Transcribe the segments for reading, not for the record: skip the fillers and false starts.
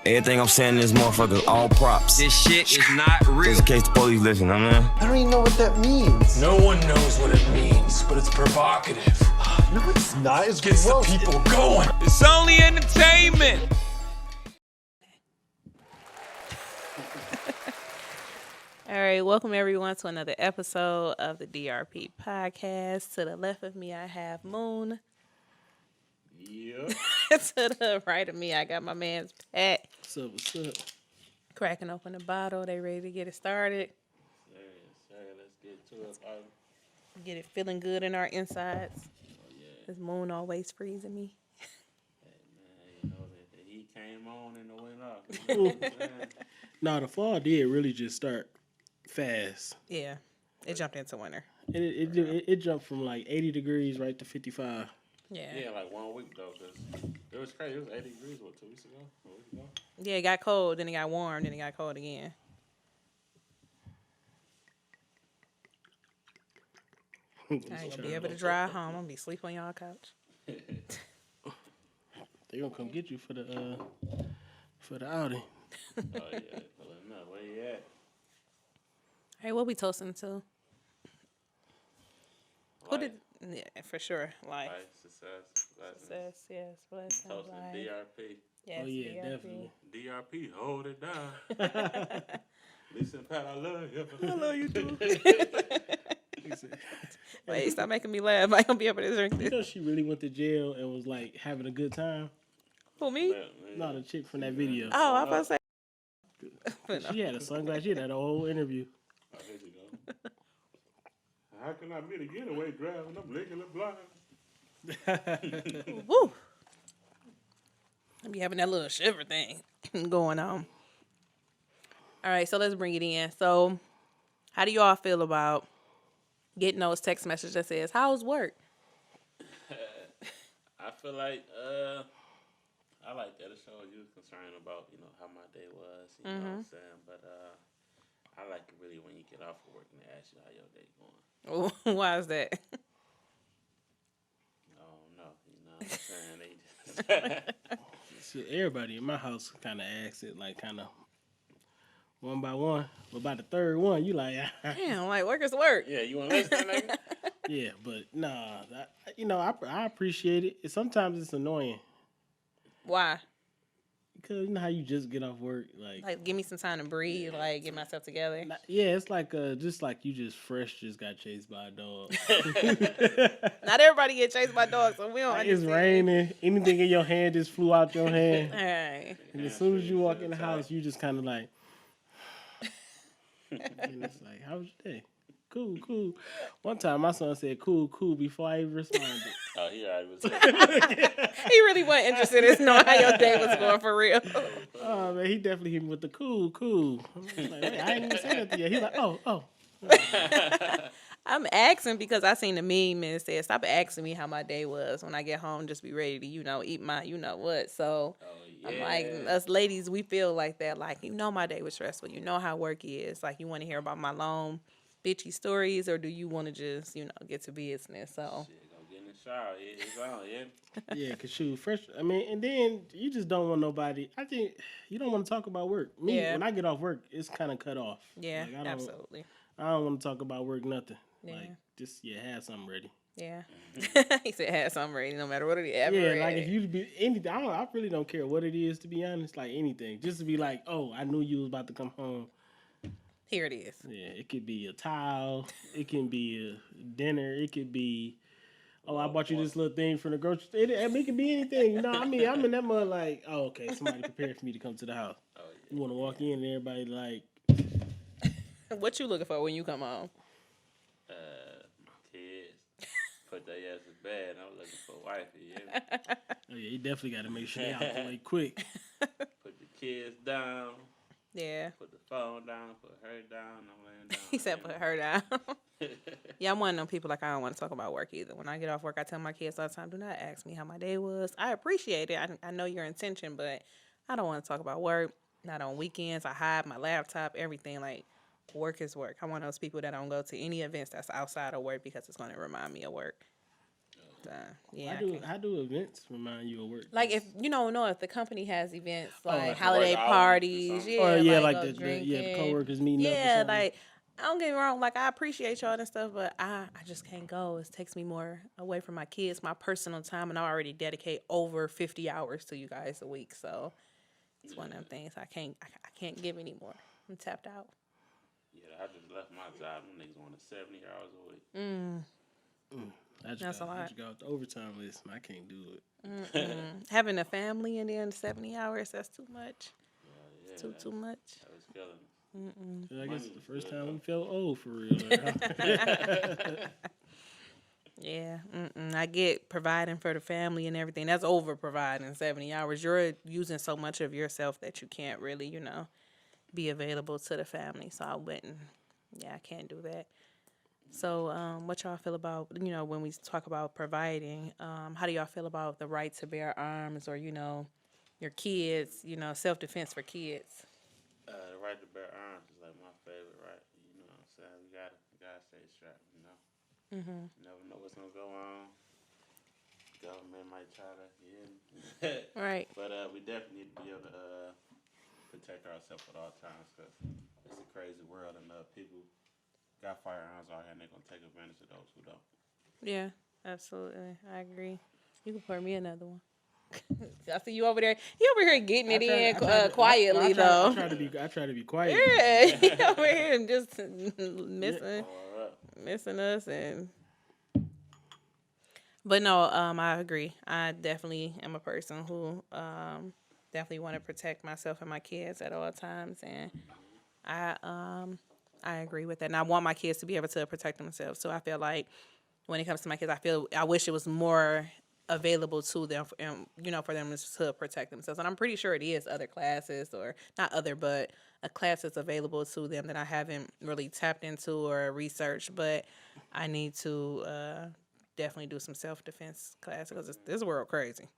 Everything I'm saying in this motherfucker, all props. This shit is not real. Just in case the police listen, I mean. I don't even know what that means. No one knows what it means, but it's provocative. No, it's not. It's Gets the gross. people going. It's only entertainment. All right, welcome everyone to another episode of the DRP podcast. To the left of me, I have Moon. Yep. To the right of me, I got my man's Pat. What's up? What's up? Cracking open the bottle. They ready to get it started. Yes, sir. Let's get to it. Get it feeling good in our insides. Oh, yeah. This Moon always freezing me. Hey, man, you know that the heat came on and it went off. You know what I'm saying? No, the fall did really just start fast. Yeah, it jumped into winter. And it jumped from like 80 degrees right to 55. Yeah. Yeah, like 1 week though, because it was crazy. It was 80 degrees, 2 weeks ago? A week ago? Yeah, it got cold, then it got warm, then it got cold again. I ain't gonna be able to drive home. I'm gonna be sleep on y'all couch. They gonna come get you for the outing. Oh, yeah. Pulling up. Where you at? Hey, what we toasting to? Who Life, did? Yeah, for sure. Life. success, blessings. Success, yes. Blessings. Toasting Life. DRP. Yes, Oh, yeah, DRP. definitely. DRP, hold it down. Listen, Pat, I love you. I love you too. Wait, stop making me laugh. I ain't gonna be able to drink You this. know she really went to jail and was like having a good time? Who, me? No, the chick from that video. Oh, I was about to say. She had a sunglass. She had a whole interview. Oh, here you go. How can I be the getaway driver when I'm legally blind? Woo. I be having that little shiver thing going on. All right, so let's bring it in. So, how do you all feel about getting those text messages that says, "How's work?" I feel like I like that. It shows you concerned about, how my day was, you know what I'm saying? But I like it really when you get off of work and they ask you how your day going. Why is that? I don't know, you know what I'm saying? They just So everybody in my house kind of asks it like kind of one by one. But by the third one, you like, Damn, like work is work. yeah, you want to listen, nigga? yeah, but nah, I appreciate it. Sometimes it's annoying Why? because you know how you just get off work, Like, give me some time to breathe. Like, get myself together. yeah, it's like just like you just got chased by a dog. Not everybody get chased by dogs, so we don't. Like it's understand. raining, anything in your hand just flew out your hand, All right. and as soon as you walk in the house, you just kind of like, and it's like, how was your day? Cool. One time, my son said, cool, before I even responded. Oh, he already was. He really wasn't interested in knowing how your day was going for real. Oh man, he definitely hit me with the cool. I'm like, wait, I ain't even say nothing yet. He's like, oh. I'm asking because I seen the meme and it said, "Stop asking me how my day was. When I get home, just be ready to, eat my, what." So yeah. I'm like, us ladies, we feel like that. Like, my day was stressful. You know how work is. Like, you want to hear about my long, bitchy stories, or do you want to just, get to business? So. Shit, go get in the shower. Yeah, it's on, yeah. Yeah, cause shoot, and then you just don't want nobody. I think you don't want to talk about work. Me, Yeah. when I get off work, it's kind of cut off. Yeah, Like, absolutely. I don't want to talk about work, nothing. Yeah. Like, just have something ready. Yeah. He said, "Have something ready, no matter what it is." Yeah, like if you be anything, I really don't care what it is, to be honest. Like anything, just to be like, oh, I knew you was about to come home. Here it is. Yeah, it could be a towel, it can be a dinner, it could be, oh, I bought you this little thing from the grocery store. It could be anything. I'm in that mud like, oh, okay, somebody prepared for me to come to the house. Oh, yeah. You want to walk in and everybody like, What you looking for when you come home? Kids. Put their ass in bed. I'm looking for a wifey, yeah. oh yeah, you definitely got to make sure they out the way quick. Put the kids down. Yeah. Put the phone down. Put her down. I'm laying down. He said, "Put her down." Yeah, I'm one of them people like I don't want to talk about work either. When I get off work, I tell my kids all the time, "Do not ask me how my day was. I appreciate it. I know your intention, but I don't want to talk about work. Not on weekends. I hide my laptop, everything. Like, work is work. I'm one of those people that don't go to any events that's outside of work because it's going to remind me of work." Oh, Yeah. How do events remind you of work? Like if if the company has events like like holiday work hours or parties, something. yeah, like go the drinking. coworkers meeting up or Yeah, something. like I don't get me wrong, like I appreciate y'all and stuff, but I just can't go. It takes me more away from my kids, my personal time, and I already dedicate over 50 hours to you guys a week. So it's one of them things I can't give anymore. I'm tapped out. Yeah, I just left my job. Them niggas wanted 70 hours a week. That's a lot. I just got the overtime list, and I can't do it. Having a family and then 70 hours, that's too much. Yeah, Too much. That was killing me. I guess it's the first time we felt old for real. Yeah, I get providing for the family and everything. That's over providing 70 hours. You're using so much of yourself that you can't really, be available to the family. So I wouldn't. Yeah, I can't do that. So what y'all feel about, when we talk about providing, how do y'all feel about the right to bear arms or, your kids, self-defense for kids? The right to bear arms is like my favorite right. You know what I'm saying? We gotta stay strapped, You never know what's gonna go on. Government might try to, Right. But we definitely need to be able to protect ourselves at all times because it's a crazy world and people got firearms out here and they're gonna take advantage of those who don't. Yeah, absolutely. I agree. You can pour me another one. I see you over there. You over here getting it in quietly though. I try to be quiet. Yeah, you over here and just missing us and. But no, I agree. I definitely am a person who definitely want to protect myself and my kids at all times, and I agree with that. And I want my kids to be able to protect themselves. So I feel like when it comes to my kids, I wish it was more available to them, for them to protect themselves. And I'm pretty sure it is other classes, or not other, but a class that's available to them that I haven't really tapped into or researched. But I need to definitely do some self-defense classes because this world crazy.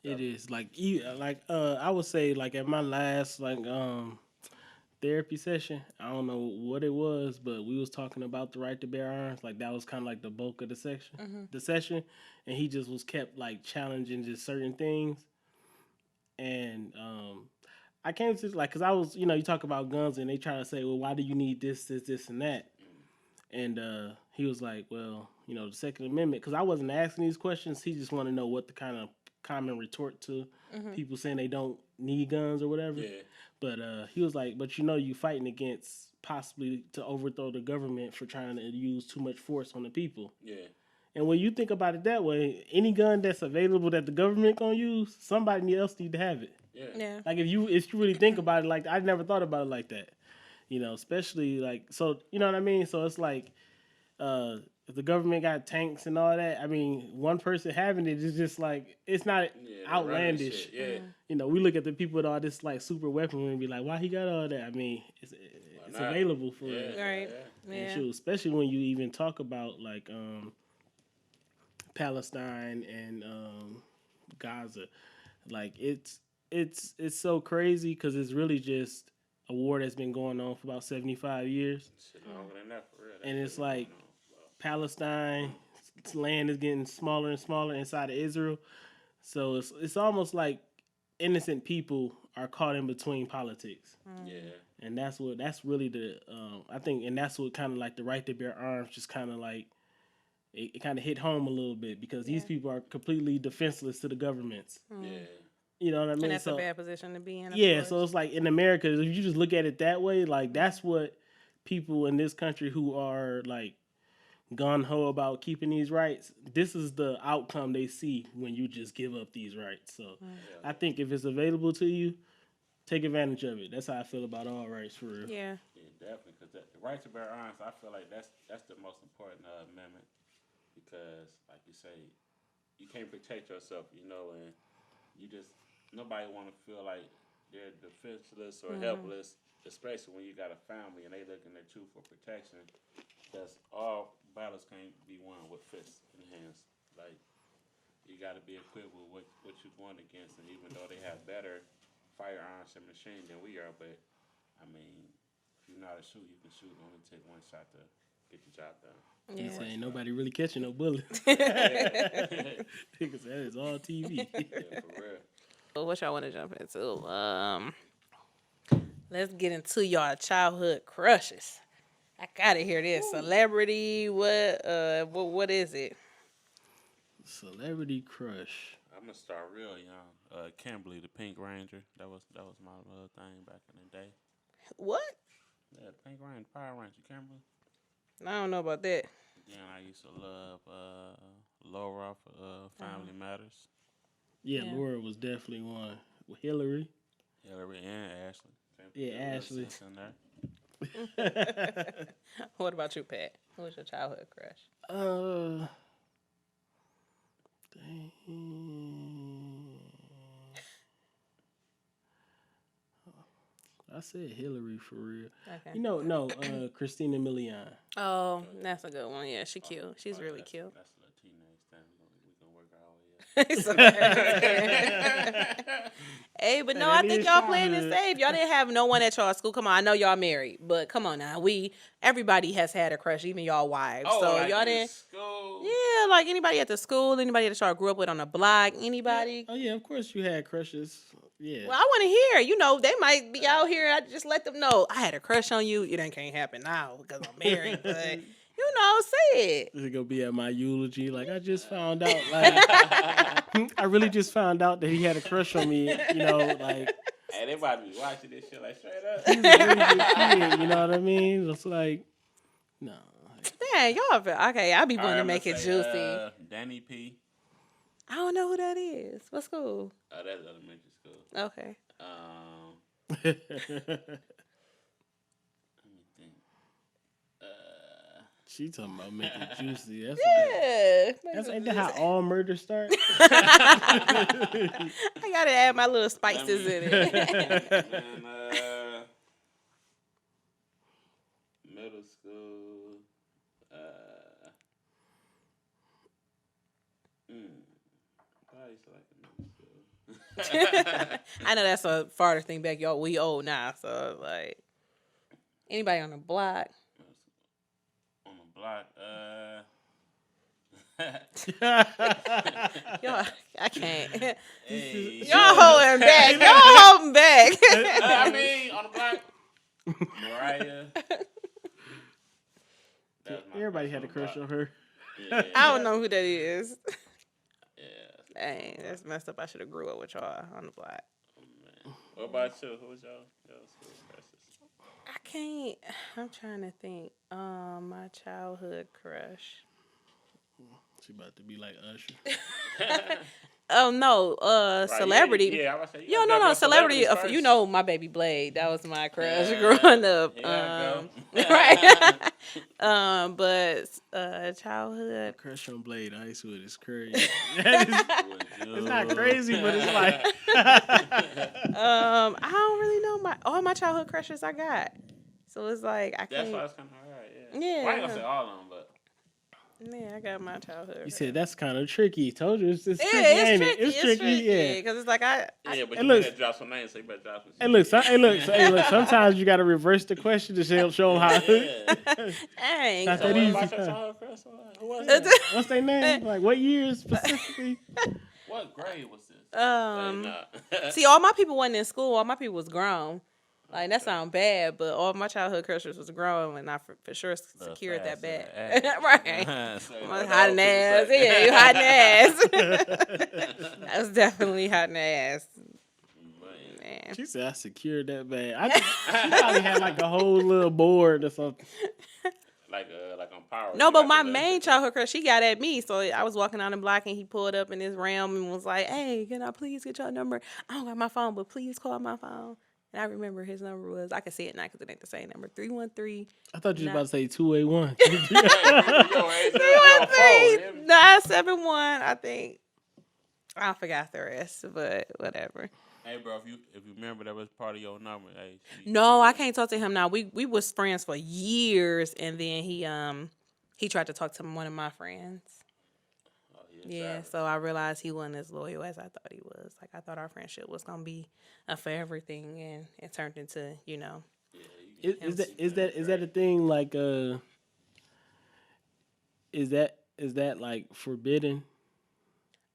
It is I would say like at my last therapy session, I don't know what it was, but we was talking about the right to bear arms. Like that was kind of like the bulk of the session, and he just was kept like challenging just certain things. And I came to because I was you talk about guns and they try to say, well, why do you need this, and that? And he was like, well, the Second Amendment, because I wasn't asking these questions. He just wanted to know what the kind of common retort to people saying they don't need guns or whatever. Yeah. But he was like, but you fighting against possibly to overthrow the government for trying to use too much force on the people. Yeah. And when you think about it that way, any gun that's available that the government gonna use, somebody else need to have it. Yeah. Like if you really think about it, like I never thought about it like that. Especially like so. You know what I mean? So it's like, if the government got tanks and all that, I mean, one person having it is just like it's not outlandish. Yeah. We look at the people with all this like super weaponry and be like, why he got all that? I mean, it's available for it. Right. And Yeah. shoot, especially when you even talk about like Palestine and Gaza, like it's so crazy because it's really just a war that's been going on for about 75 years. Shit longer than that for real. And it's like Palestine's land is getting smaller and smaller inside of Israel. So it's almost like innocent people are caught in between politics. Yeah. And that's really the I think, and that's what kind of like the right to bear arms just kind of like it kind of hit home a little bit because these people are completely defenseless to the governments. Yeah. You know what I mean? And that's a bad position to be in. Yeah, so it's like in America, if you just look at it that way, like that's what people in this country who are like gung-ho about keeping these rights, this is the outcome they see when you just give up these rights. So I think if it's available to you, take advantage of it. That's how I feel about all rights for real. Yeah. Yeah, definitely. Because the right to bear arms, I feel like that's the most important amendment because, like you say, you can't protect yourself, and you just nobody want to feel like they're defenseless or helpless, especially when you got a family and they looking at you for protection. Because all battles can't be won with fists in hands. Like you got to be equipped with what you're going against, and even though they have better firearms and machine than we are, but I mean, if you know how to shoot, you can shoot. It only take one shot to get your job done. He Yeah. saying nobody really catching no bullets. Nigga said that is all TV. Yeah, for real. So what y'all want to jump into? Let's get into y'all childhood crushes. I gotta hear this. Celebrity, what is it? Celebrity crush. I'm gonna start real young. Kimberly, the Pink Ranger. That was my little thing back in the day. What? Yeah, the Pink Ranger, Power Ranger, Kimberly. I don't know about that. Then I used to love Laura for Family Matters. Yeah, Yeah. Laura was definitely one. Hillary. Hillary and Ashley. Yeah, Ashley. In there. What about you, Pat? Who was your childhood crush? Dang. I said Hillary for real. Okay. You know, no, Christina Milian. Oh, that's a good one. Yeah, she cute. She's really cute. That's a teenage thing. We can work our way up. Hey, but no, That I think is y'all playing it childhood. safe. Y'all didn't have no one at y'all school. Come on, I know y'all married, but come on now. Everybody has had a crush, even y'all wives. So like y'all in didn't. school. Yeah, like anybody at the school, anybody that y'all grew up with on the block, anybody. Oh yeah, of course you had crushes. Yeah. Well, I want to hear. You know, they might be out here. I just let them know I had a crush on you. It ain't can't happen now because I'm married. But you know, say it. This is gonna be at my eulogy. Like I just found out. Like I really just found out that he had a crush on me. You know, like Hey, they about to be watching this shit like straight up. he's a really good kid. You know what I mean? It's like no. Dang, y'all. Okay, I'll be wanting to make it juicy. Danny P. I don't know who that is. What school? Oh, that's elementary school. Okay. Let me think. She talking about making it juicy. That's Yeah. like, ain't that how all murder starts? I gotta add my little spices in it. And middle school. I used to like the middle school. I know that's a farther thing back. Y'all, we old now, so like anybody on the block. On the block, Y'all, I can't. hey, Y'all holding back. Y'all holding back. I mean, on the block, Mariah. That was my Everybody had a the crush block. on her. Yeah, I don't know who that is. yeah. Dang, that's messed up. I should have grew up with y'all on the block. Oh, man. What about you? Who was y'all school crushes? I can't. I'm trying to think. My childhood crush. She about to be like Usher. Oh no, celebrity. Yeah, I was saying. Yo, no, celebrity. You know, my baby Blade. That was my crush growing up. Right. But childhood. Crush on Blade Icewood is crazy. It's not crazy, but it's like. I don't really know all my childhood crushes I got. So it's like I That's can't. why it's kind of hard. Yeah. Yeah. Well, I ain't gonna say all of them, but. Yeah, I got my childhood. You said that's kind of tricky. Told you it's tricky. Yeah, Ain't tricky. it? It's tricky. Yeah. Because it's like Yeah, but It you looks- better drop some names, so you better drop some. Hey, look. Sometimes you got to reverse the question to show them how. Yeah. Dang. Not So that what easy. about your childhood crush? Who was it? What's their name? Like what years specifically? What grade was this? See, all my people wasn't in school. All my people was grown. Like, that sound bad, but all my childhood crushes was grown, and I for sure secured that bag. Right. I'm hot in the ass. Yeah, you hot in the ass. That was definitely hot in the ass. Man. She said I secured that bag. She probably had like a whole little board or something. Like on Power. No, you but got my the- main childhood crush, he got at me. So I was walking down the block, and he pulled up in his realm and was like, "Hey, can I please get your number? I don't got my phone, but please call my phone." And I remember his number was, I can see it now because it ain't the same number, 313. I thought you was about to say 281. 313 971, I think. I forgot the rest, but whatever. Hey, bro, if you remember that was part of your number, hey. No, I can't talk to him now. We was friends for years, and then he tried to talk to one of my friends. Oh, Yeah, so I realized he wasn't as loyal as I thought he was. Like, I thought our friendship was gonna be a forever thing, and it turned into, Is that a thing like is that like forbidden?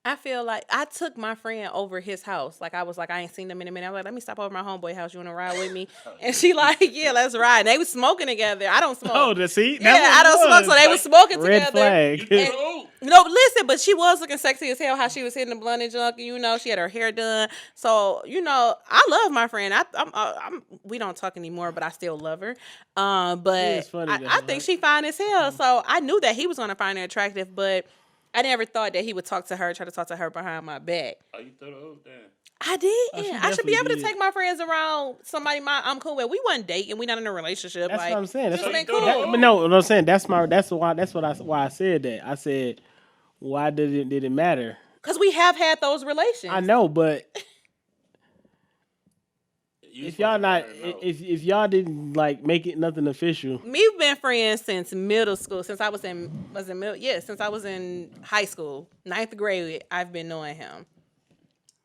I feel like I took my friend over his house. Like I was like, I ain't seen them in a minute. I was like, let me stop over my homeboy house. You want to ride with me? And she like, yeah, let's ride. And they was smoking together. I don't smoke. Oh, the see? Yeah, I don't smoke. So they was smoking Red together. flag. And, no, listen, but she was looking sexy as hell. How she was hitting the blunt and junk. You know, she had her hair done. So you know, I love my friend. We don't talk anymore, but I still love her. But I think she fine as hell. So I knew that he was gonna find her attractive, but I never thought that he would try to talk to her behind my back. Oh, you threw the hoop down. I did. I should be able to did. take my friends around somebody I'm cool with. We wasn't dating. We not in a relationship. That's like, what I'm saying. That's just what, been cool. but no, what I'm saying that's why I said that. I said, why did it matter? Because we have had those relations. I know, but if y'all didn't like make it nothing official. We've been friends since middle school. Since I was in high school, 9th grade. I've been knowing him,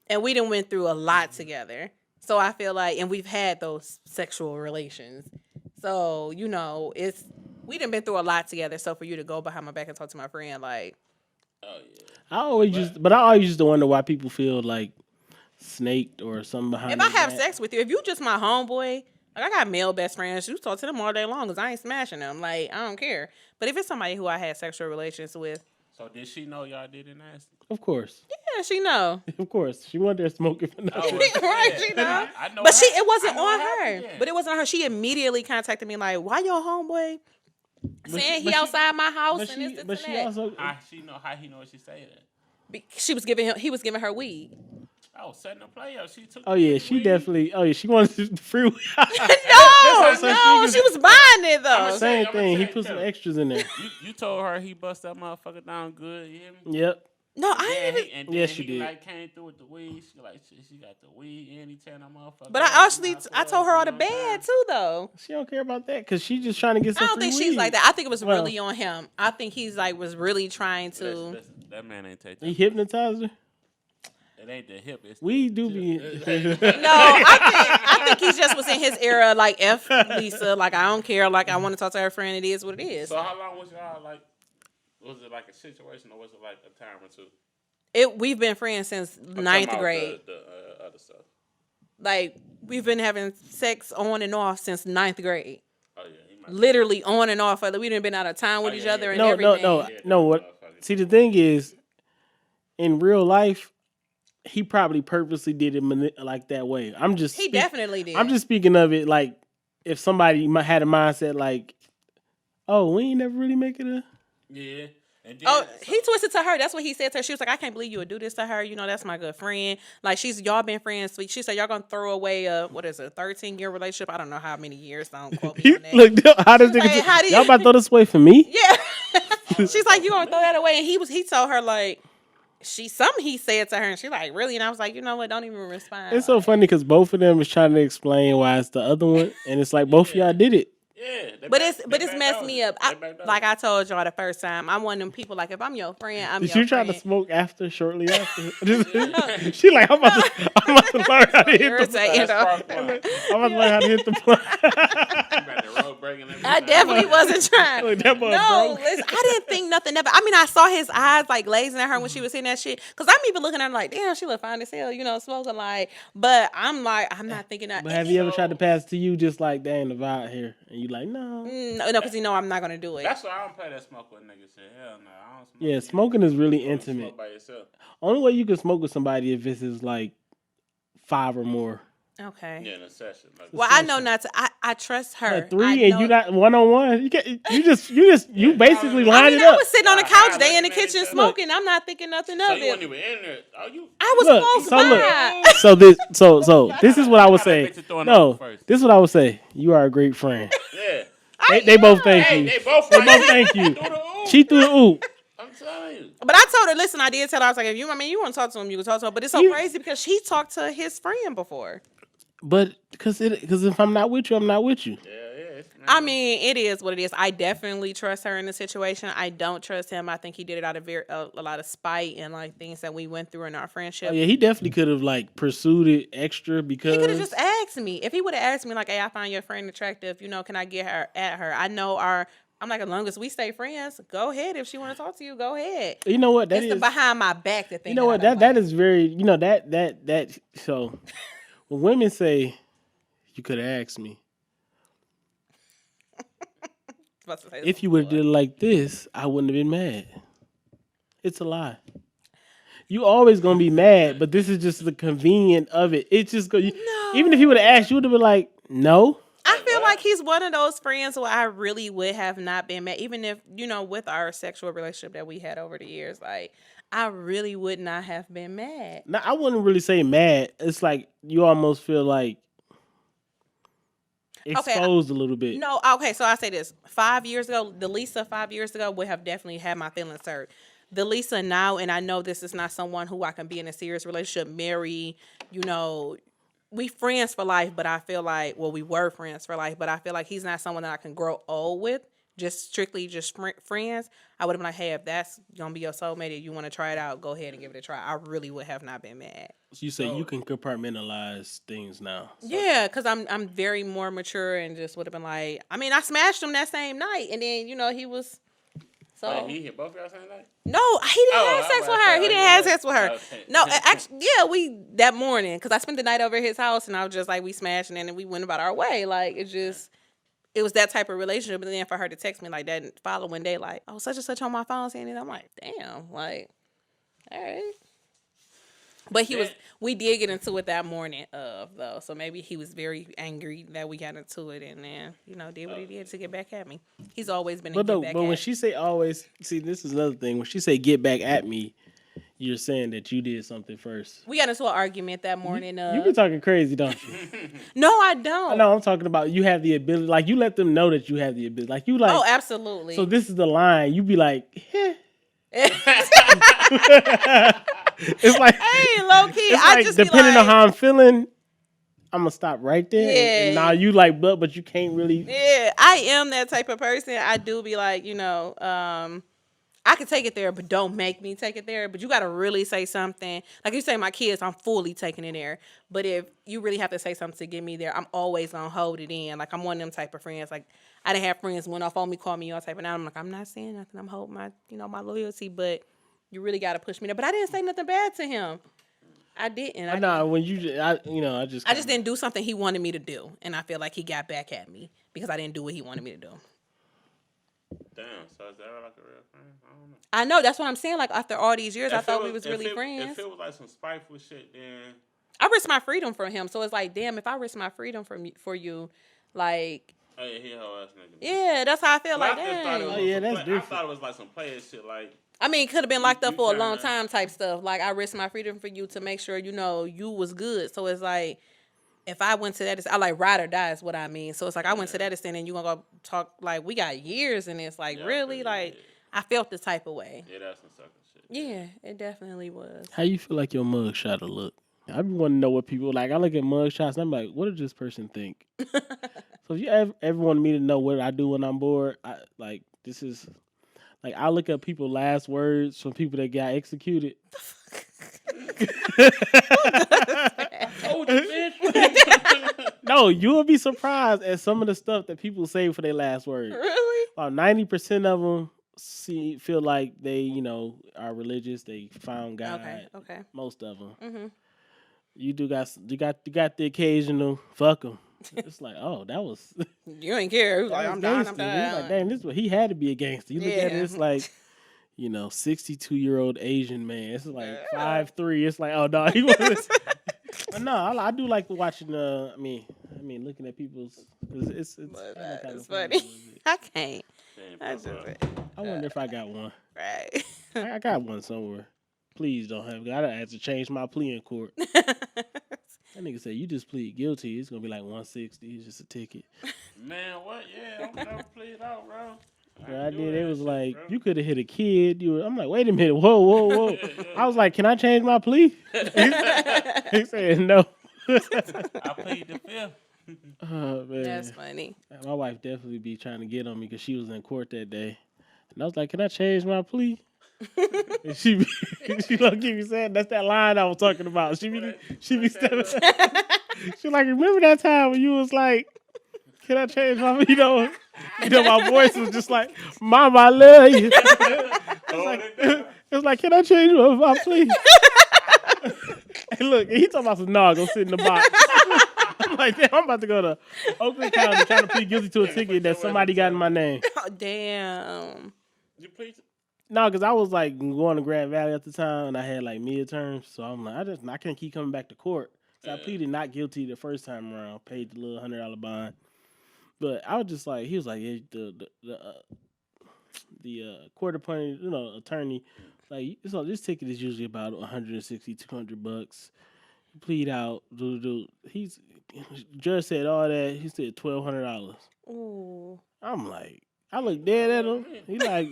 and we done went through a lot together. So I feel like, and we've had those sexual relations. So you know, we done been through a lot together. So for you to go behind my back and talk to my friend, like, oh yeah, I always used to wonder why people feel like snaked or something behind. If I have sex with you, if you just my homeboy, like I got male best friends, you talk to them all day long because I ain't smashing them. Like I don't care. But if it's somebody who I had sexual relations with, so did she know y'all did it nasty? Of course. yeah, she know. Of course, she wasn't there smoking for nothing. Right, she know. I know. But it wasn't on her. Happened, yeah. But it wasn't on her. She immediately contacted me like, "Why your homeboy saying he outside my house and this and But she that?" also How he know what she said that? He was giving her weed. Oh, setting the play up. She took. Oh yeah, she definitely. Oh yeah, she wanted the free. No, she was buying it though. Same thing. He say, put some tell extras in there. You told her he bust that motherfucker down good. You hear me? Yep. No, I ain't even. And then Yes, he you did. like came through with the weed. She got the weed and he tearing that motherfucker. But I told her all the bad too though. She don't care about that because she just trying to get some. I don't free think weed. she's like that. I think it was really on him. I think he's like was really trying to. Listen, that man ain't take that. He hypnotized her. It ain't the hip. It's We do be. No, I think he just was in his era, like F Lisa, like I don't care, like I want to talk to her friend. It is what it is. So how long was y'all like? Was it like a situation or was it like a time or two? We've been friends since I'm 9th talking about grade. The other stuff. Like we've been having sex on and off since 9th grade. Oh yeah, he might. Literally on and off. Like we done been out of time with each other and No, everything. no. What? See, the thing is, in real life, he probably purposely did it like that way. He definitely did. I'm just speaking of it like if somebody had a mindset like, oh, we ain't never really make it a. Yeah. And then, he twisted to her. That's what he said to her. She was like, I can't believe you would do this to her. You know, that's my good friend. Like, y'all been friends. She said, y'all gonna throw away a 13-year relationship? I don't know how many years. Don't quote me on that. Look, how does y'all about to throw this away for me? Yeah. She's like, you gonna throw that away? And he told her, like, he said to her, and she like, really? And I was like, you know what? Don't even respond. It's so funny because both of them is trying to explain why it's the other one, and it's like both of y'all did it. Yeah, but it's messed me up. Like I told y'all the first time, I'm one of them people. Like if I'm your friend, I'm Did your you try friend. to smoke shortly after? She like, I'm about to learn how to hit the blunt. I'm about to learn how to hit the blunt. I definitely wasn't trying. Look, that No, listen, I didn't think nothing of it. I mean, I saw his eyes like glazing at her when she was hitting that shit. Cause I'm even looking at her like, damn, she look fine as hell, you know, smoking like. But I'm like, I'm not thinking that. But have you ever tried to pass it to you just like, dang, the vibe here, and you like, no. No, because you know I'm not gonna do it. That's why I don't play that smoke with niggas. Shit. Hell no, I don't smoke. Yeah, smoking is really intimate. Smoke by yourself. Only way you can smoke with somebody if this is like 5 or more. Okay. Yeah, in a session. Like, well, I know not to. I trust her. At 3 and you not 1-on-1. You basically line it I up. was sitting on the couch, they in the kitchen smoking. I'm not thinking nothing so of you it. weren't even in there. I was close by. So this is what I would say. No, this is what I would say. You are a great friend. Yeah. They both thank you. They both thank you. She threw the oop. I'm telling you. But I told her, listen, I did tell her, I was like, if you want to talk to him, you can talk to him. But it's so crazy because she talked to his friend before. But because if I'm not with you, I'm not with you. Yeah. I mean, it is what it is. I definitely trust her in the situation. I don't trust him. I think he did it out of a lot of spite and like things that we went through in our friendship. Oh yeah, he definitely could have like pursued it extra because he could have just asked me. If he would have asked me like, "Hey, I find your friend attractive. You know, can I get her at her?" I know our I'm like, as long as we stay friends, go ahead. If she want to talk to you, go ahead. You know what? It's the behind my back the thing. You know what? That is very. You know that. So when women say, "You could have asked me," if you would have did it like this, I wouldn't have been mad. It's a lie. You always gonna be mad, but this is just the convenient of it. It's just no. Even if he would have asked, you would have been like, "No." I feel like he's one of those friends where I really would have not been mad, even if, with our sexual relationship that we had over the years. Like, I really would not have been mad. No, I wouldn't really say mad. It's like you almost feel like exposed a little bit. No, okay, so I say this. 5 years ago, the Lisa 5 years ago would have definitely had my feelings hurt. The Lisa now, and I know this is not someone who I can be in a serious relationship, marry, we friends for life, but I feel like, we were friends for life, but I feel like he's not someone that I can grow old with, just strictly friends. I would have been like, hey, if that's going to be your soulmate and you want to try it out, go ahead and give it a try. I really would have not been mad. So you say you can compartmentalize things now. So. Yeah, because I'm very more mature and just would have been like, I mean, I smashed him that same night, and then, he was... So he hit both of y'all same night? No, he didn't have sex with her. He didn't have sex with her. Okay. No, actually, yeah, we that morning because I spent the night over at his house and I was just like, we smashed and then we went about our way. Like it was that type of relationship. And then for her to text me like that following day, like, oh, such and such on my phone saying it, I'm like, damn, like, all right. But we did get into it that morning though. So maybe he was very angry that we got into it and then, did what he did to get back at me. He's always been a get back But when she say always, see, this is another thing. When she say get back at me, you're saying that you did something first. We got into an argument that morning. You be talking crazy, don't you? No, I don't. No, I'm talking about you have the ability. Like, you let them know that you have the ability. Like, you like... Oh, absolutely. So this is the line. You be like, It's like, hey, low key, it's I like, just depending on how I'm feeling, I'm gonna stop right there. Yeah. And now you like, but you can't really. Yeah, I am that type of person. I do be like, I can take it there, but don't make me take it there. But you got to really say something. Like you say, my kids, I'm fully taking it there. But if you really have to say something to get me there, I'm always gonna hold it in. Like, I'm one of them type of friends. Like, I didn't have friends went off on me, call me all type of now. I'm like, I'm not saying nothing. I'm holding my, my loyalty, but you really got to push me there. But I didn't say nothing bad to him. I didn't. I just didn't do something he wanted me to do, and I feel like he got back at me because I didn't do what he wanted me to do. Damn, so is that like a real friend? I don't know. I know, that's what I'm saying. Like, after all these years, I thought we was really friends. If it was like some spiteful shit, then I risked my freedom for him. So it's like, damn, if I risk my freedom for you, like. Oh yeah, he a whole ass nigga. Yeah, that's how I feel. Like, damn. I thought it was like some player shit, like. I mean, could have been locked up for a long time type stuff. Like, I risked my freedom for you to make sure, you was good. So it's like, if I went to that, I like ride or die is what I mean. So it's like, I went to that extent and you going to go talk, like, we got years in this. Like, really? Like, I felt the type of way. Yeah, that's some sucker shit. Yeah, it definitely was. How you feel like your mug shot will look? I want to know what people, like, I look at mug shots and I'm like, what does this person think? So if you ever want me to know what I do when I'm bored, this is... Like, I look up people's last words from people that got executed. No, you will be surprised at some of the stuff that people say for their last words. Really? About 90% of them feel like they, are religious. They found God. Okay. Most of them. Mm-hmm. You got the occasional fuck them. It's like, oh, that was... You ain't care. Like, I'm dying. Like, damn, he had to be a gangster. You look at it, it's like, 62-year-old Asian man. It's like 5'3". It's like, oh, no, he wasn't. No, I do like watching, looking at people's... It's funny. I can't. I wonder if I got one. Right. I got one somewhere. Please don't have... I had to change my plea in court. That nigga said, you just plead guilty. It's going to be like $160. It's just a ticket. Man, what? Yeah, I'm never plead out, bro. I did. It was like, you could have hit a kid. I'm like, wait a minute. Whoa. I was like, can I change my plea? He said, no. I plead the fifth. Oh, man. That's funny. My wife definitely be trying to get on me because she was in court that day. And I was like, can I change my plea? And she don't keep me saying that's that line I was talking about. She be stepping. She like, remember that time when you was like, can I change my, my voice was just like, Mama, I love you. It's like, can I change my please? And look, he talking about some, no, go sit in the box. I'm like, damn, I'm about to go to Oakland County trying to plead guilty to a ticket that somebody got in my name. Oh, damn. You plead? No, because I was like going to Grand Valley at the time, and I had like midterms, so I'm like, I can't keep coming back to court. So I pleaded not guilty the first time around, paid the little $100 bond. But I was just like, he was like, yeah, the court appointed, attorney, like, so this ticket is usually about $160, $200. Plead out, judge said all that. He said $1,200. Ooh. I'm like, I look dead at him. He like.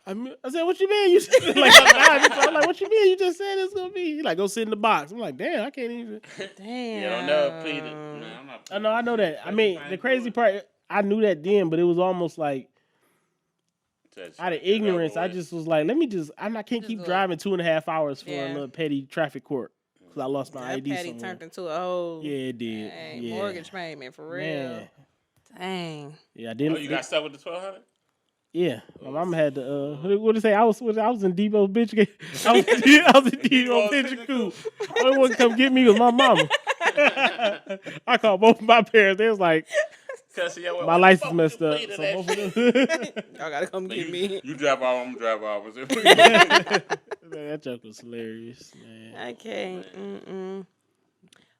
I said, what you mean? You said, like, I'm like, what you mean? You just said it's gonna be. He like, go sit in the box. I'm like, damn, I can't even. Damn. Yeah, I never pleaded. Man, I'm not pleading. I know that. I mean, the crazy part, I knew that then, but it was almost like out of ignorance. I just was like, I can't keep driving 2.5 hours for a little petty traffic court because I lost my ID petty somewhere. turned into a whole it did. mortgage payment for real. Man. Dang. Yeah, I didn't. Oh, you got stuck with the 1,200? Yeah, my mama had the what did it say? I was in Debo's bitch. I was in Debo's bitch cool. Only one to come get me was my mama. I called both of my parents. They was like, my license messed up. So both of them, y'all gotta come get me. You drive off, I'm drive off. That joke was hilarious, man. Okay.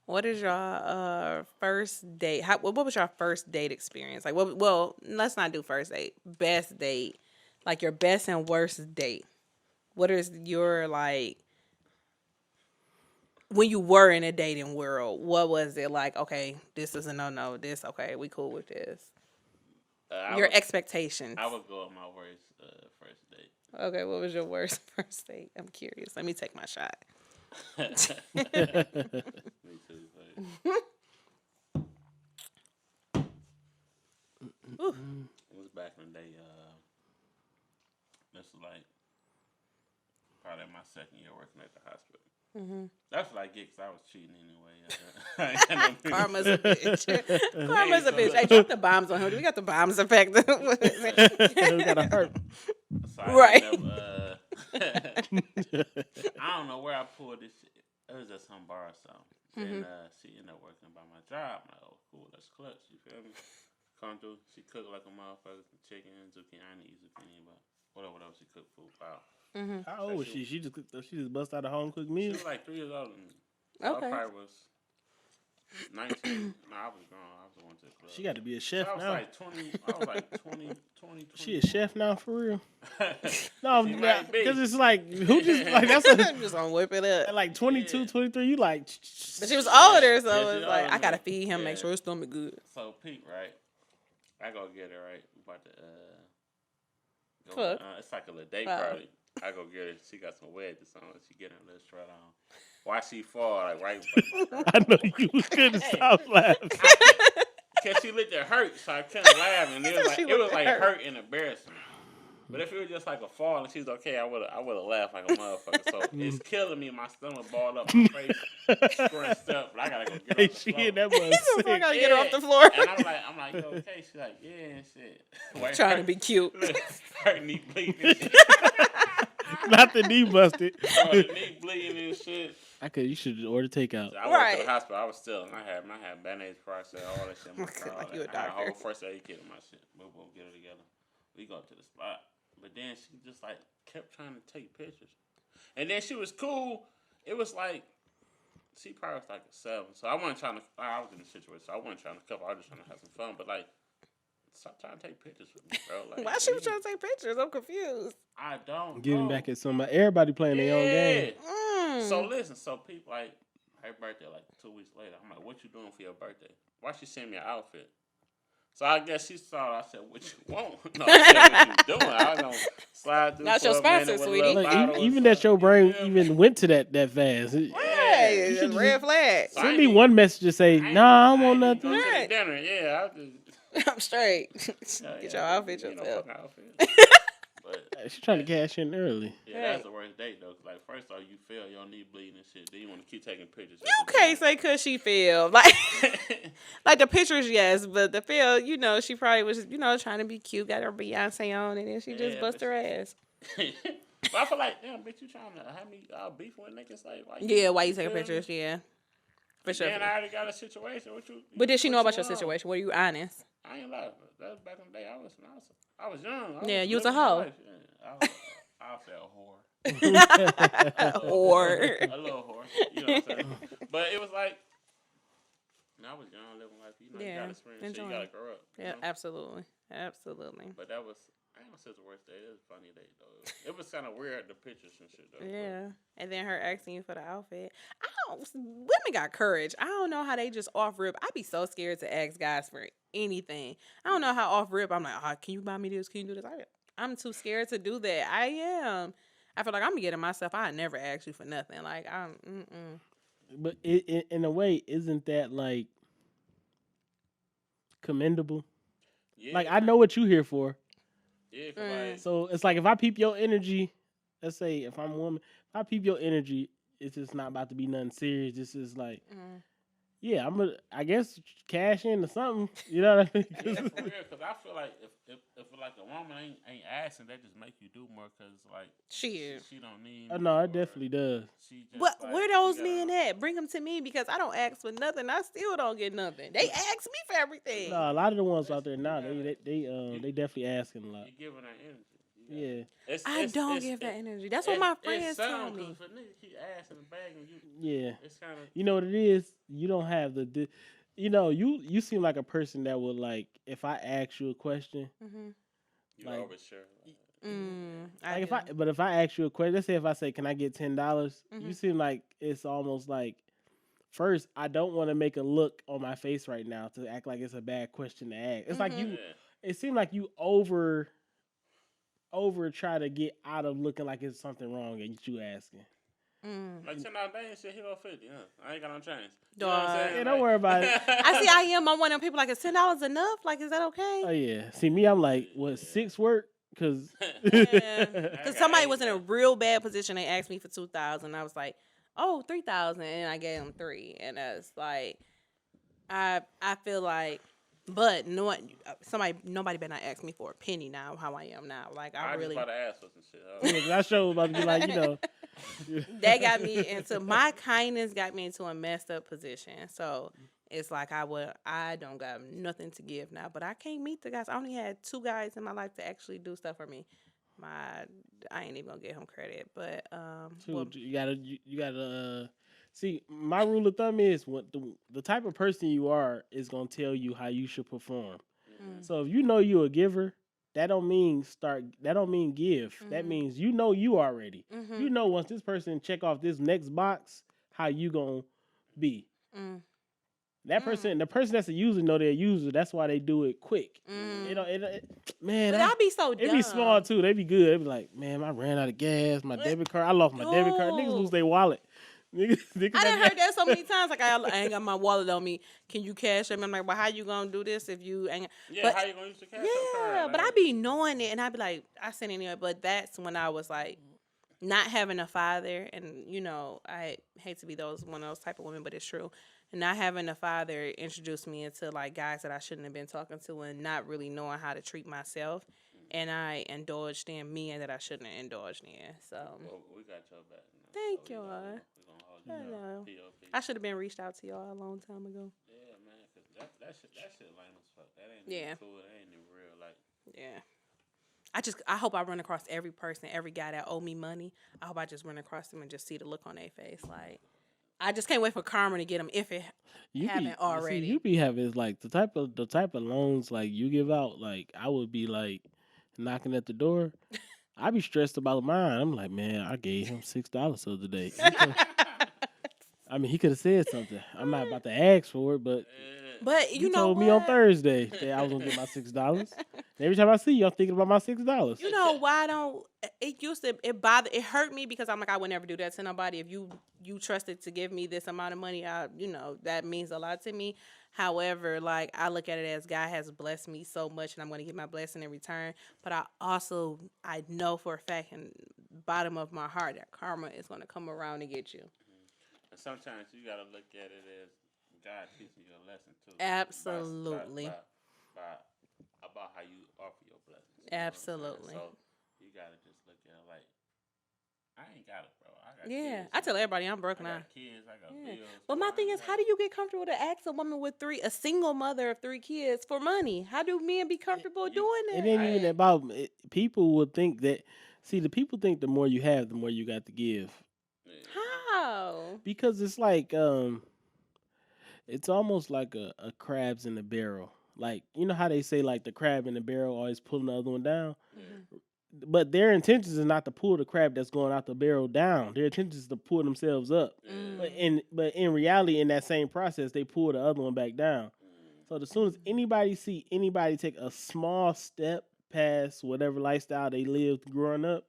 What is your first date? What was your first date experience? Like, well, let's not do first date. Best date, like your best and worst date. What is your like when you were in a dating world? What was it like? Okay, this is a no. This okay, we cool with this. Your expectations. I would go on my worst first date. Okay, what was your worst first date? I'm curious. Let me take my shot. Me too. It was back in the day. This was like probably my second year working at the hospital. Mm-hmm. That's what I get because I was cheating anyway. Karma's a bitch. Karma's a bitch. Hey, drop the bombs on him. We got the bombs effect. We gotta hurt. So right. I don't know where I pulled this shit. It was just some bar or something. And she ended up working by my job. I'm like, oh, cool, that's clutch. You feel me? Come through. She cooked like a motherfucker. Chicken, zucchini. I didn't eat zucchini, but whatever she cooked food. Wow. Mm-hmm. How old was she? She just bust out a home cooked meal? She was like 3 years older than me. Okay. I probably was 19. No, I was grown. I was the one to the club. She got to be a chef I was now. like 20. I was like 20. She a chef now for real? No, be. because it's like who just like that's a, just gonna whip it up. at like 22, 23. You like, but she was older, so Yeah, it's like older, I gotta man. feed him, make sure his stomach good. So Pete, right? I go get her, right? We about to Fuck. it's like a little date Wow. party. I go get her. She got some wedges on. She get her little strut on. Watch she fall like right. I know you was good to stop laughing. Cause she looked at hurt, so I couldn't laugh, and it was like hurt and embarrassing. But if it was just like a fall and she's okay, I would have laughed like a motherfucker. So it's killing me. My stomach balled up, my face scrunched up. But I gotta go get her off the She floor. in that was sick. I gotta get her off the floor. And I'm like, you okay? She's like, yeah, and shit. Wait, Trying to be cute. Her knee bleeding. And shit. Not the knee busted. The knee bleeding and shit. You should order takeout. So I went to the hospital. I was still, and I had band-aids, process, all that shit. Like you a I had a whole doctor. first aid kit in my shit. Boom, get it together. We go up to the spot. But then she just like kept trying to take pictures. And then she was cool. It was like, she probably was like a 7. So I wasn't trying to, I was in a situation, so I wasn't trying to couple. I was just trying to have some fun. But like, stop trying to take pictures with me, bro. Like, Why she was trying to take pictures? I'm confused. I don't Getting know. back at somebody. Everybody playing their own game. So listen, so people like, her birthday like 2 weeks later. I'm like, what you doing for your birthday? Why she send me an outfit? So I guess she saw it. I said, what you want? No, I said, what you doing? I was going to slide through. Not your sponsor, sweetie. Look, even that your brain even went to that fast. Hey, You it's should a red flag. Send me one message to say, nah, I don't want nothing. Go to the Right. dinner. Yeah, I just... I'm straight. Get your outfit you know, yourself. fucking outfit. But She's trying to cash in early. yeah, that's the worst date though. 'Cause, like first off, you feel your knee bleeding and shit. Then you want to keep taking pictures. You can't say cause she feel like like the pictures, yes, but the feel, you know, she probably was, you know, trying to be cute, got her Beyonce on, and then she just bust her ass. But I feel like, damn, bitch, you trying to have me beef with niggas? Like, Why you taking pictures? Yeah, for sure. And I already got a situation with you. But did she know about your situation? Were you honest? I ain't lying. That was back in the day. I was young. Yeah, you was a hoe. Yeah, I felt whore. Or A little whore. You know what I'm saying? But it was like, I was young, living life. You know, you gotta experience shit. You gotta grow up. Yeah, know? absolutely. But that was, I ain't gonna say the worst day. It was a funny day, though. It was kind of weird, the pictures and shit, though. Yeah. And then her asking you for the outfit. Women got courage. I don't know how they just off rip. I be so scared to ask guys for anything. I don't know how off rip I'm like, can you buy me this? Can you do this? I'm too scared to do that. I am. I feel like I'm getting myself. I never ask you for nothing. Like, But in a way, isn't that like commendable? Yeah. Like, I know what you here for. Yeah, like, So it's like if I peep your energy, let's say if I'm a woman, if I peep your energy, it's just not about to be nothing serious. This is like, yeah, I guess cash in or something. You know what I mean? yeah, for real. Because I feel like if like a woman ain't asking, that just make you do more. Because like she don't need. Oh no, it definitely does. But where those men at? Bring them to me because I don't ask for nothing. I still don't get nothing. They ask me for everything. No, a lot of the ones out there now, they definitely asking a lot. You giving that energy. Yeah. I don't give that energy. That's what my friends tell me. If a nigga keep asking and begging you, Yeah. it's kind of. You know what it is? You don't have the. You know, you seem like a person that would like if I ask you a question. You like, always sure. If I ask you a question, let's say if I say, "Can I get $10?" You seem like it's almost like. First, I don't want to make a look on my face right now to act like it's a bad question to ask. It's like you. It seemed like you over try to get out of looking like it's something wrong and you asking. Like $10 day and shit, he go 50. I ain't got no change. You know what I'm saying? Yeah, don't worry about it. I am. I'm one of them people like, is $10 enough? Like, is that okay? Oh yeah. See me, I'm like, what, 6 work? Because somebody was in a real bad position. They asked me for $2,000. I was like, oh, $3,000, and I gave them $3,000. And it's like, I feel like. But nobody better not ask me for a penny now. How I am now, like I really. Just about to ask for some shit. That show was about to be like, you know. That got me into my kindness. Got me into a messed up position. So it's like I don't got nothing to give now. But I can't meet the guys. I only had 2 guys in my life to actually do stuff for me. I ain't even gonna give him credit, but you gotta. See, my rule of thumb is what the type of person you are is gonna tell you how you should perform. So if you know you're a giver, that don't mean give. That means you know you already. You know once this person check off this next box, how you gonna be. That person, the person that's a user, know they're a user. That's why they do it quick. Man, but I'd be so dumb. It be small too. They be good. They be like, man, I ran out of gas. My debit card. I lost my debit card. Niggas lose their wallet. I done heard that so many times. Like, I ain't got my wallet on me. Can you cash it? I'm like, well, how you gonna do this if you ain't? Yeah, how you gonna use the cash? Yeah, but I be knowing it, and I be like, I sent it anyway. But that's when I was like, not having a father, and you know, I hate to be one of those type of women, but it's true. And not having a father introduced me into like guys that I shouldn't have been talking to, and not really knowing how to treat myself. And I indulged in men that I shouldn't have indulged in. So we got your back. Thank you. I should have been reached out to y'all a long time ago. Yeah, man, cause that shit lame as fuck. That ain't cool. That ain't even real. Like, yeah. I hope I run across every person, every guy that owe me money. I hope I just run across them and just see the look on their face. Like, I just can't wait for karma to get them if it haven't already. See, you be having like the type of loans like you give out. Like I would be like knocking at the door. I be stressed about mine. I'm like, man, I gave him $6 the other day. I mean, he could have said something. I'm not about to ask for it, but you know told me on Thursday that I was gonna get my $6. Every time I see you, I'm thinking about my $6. You know why I don't? It used to it hurt me because I'm like I would never do that to nobody. If you you trusted to give me this amount of money. That means a lot to me. However, like, I look at it as God has blessed me so much, and I'm going to get my blessing in return. But I know for a fact in the bottom of my heart that karma is going to come around and get you. And sometimes you got to look at it as God teaching you a lesson too. Absolutely. About how you offer your blessings. Absolutely. So you got to just look at it like, I ain't got it, bro. I got Yeah, kids, I tell everybody I'm broke now. I got kids, I got bills. But my thing is, how do you get comfortable to ask a woman with a single mother of 3 kids for money? How do men be comfortable doing that? It ain't even about people would think that. See, the people think the more you have, the more you got to give. How? Because it's like it's almost like a crabs in the barrel. Like, you know how they say like the crab in the barrel always pulling the other one down? Mm-hmm. But their intentions is not to pull the crab that's going out the barrel down. Their intention is to pull themselves up. Mm. But in reality, in that same process, they pull the other one back down. So as soon as anybody take a small step past whatever lifestyle they lived growing up,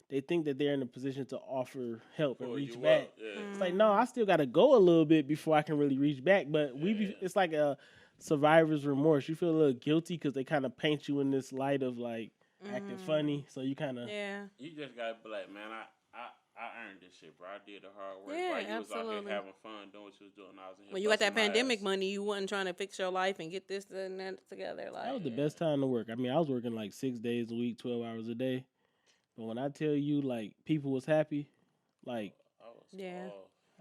they think that they're in a position to offer help and reach back. Yeah. It's like, no, I still got to go a little bit before I can really reach back. But it's like a survivor's remorse. You feel a little guilty because they kind of paint you in this light of like acting funny. So you kind of You just gotta be like, man, I earned this shit, bro. I did the hard work. Yeah, while you absolutely. was out here having fun doing what you was doing. I was in here when you got that busting my pandemic ass. money, you wasn't trying to fix your life and get this and that together. Like, that was the best time to work. I mean, I was working like 6 days a week, 12 hours a day. But when I tell you, like, people was happy, like,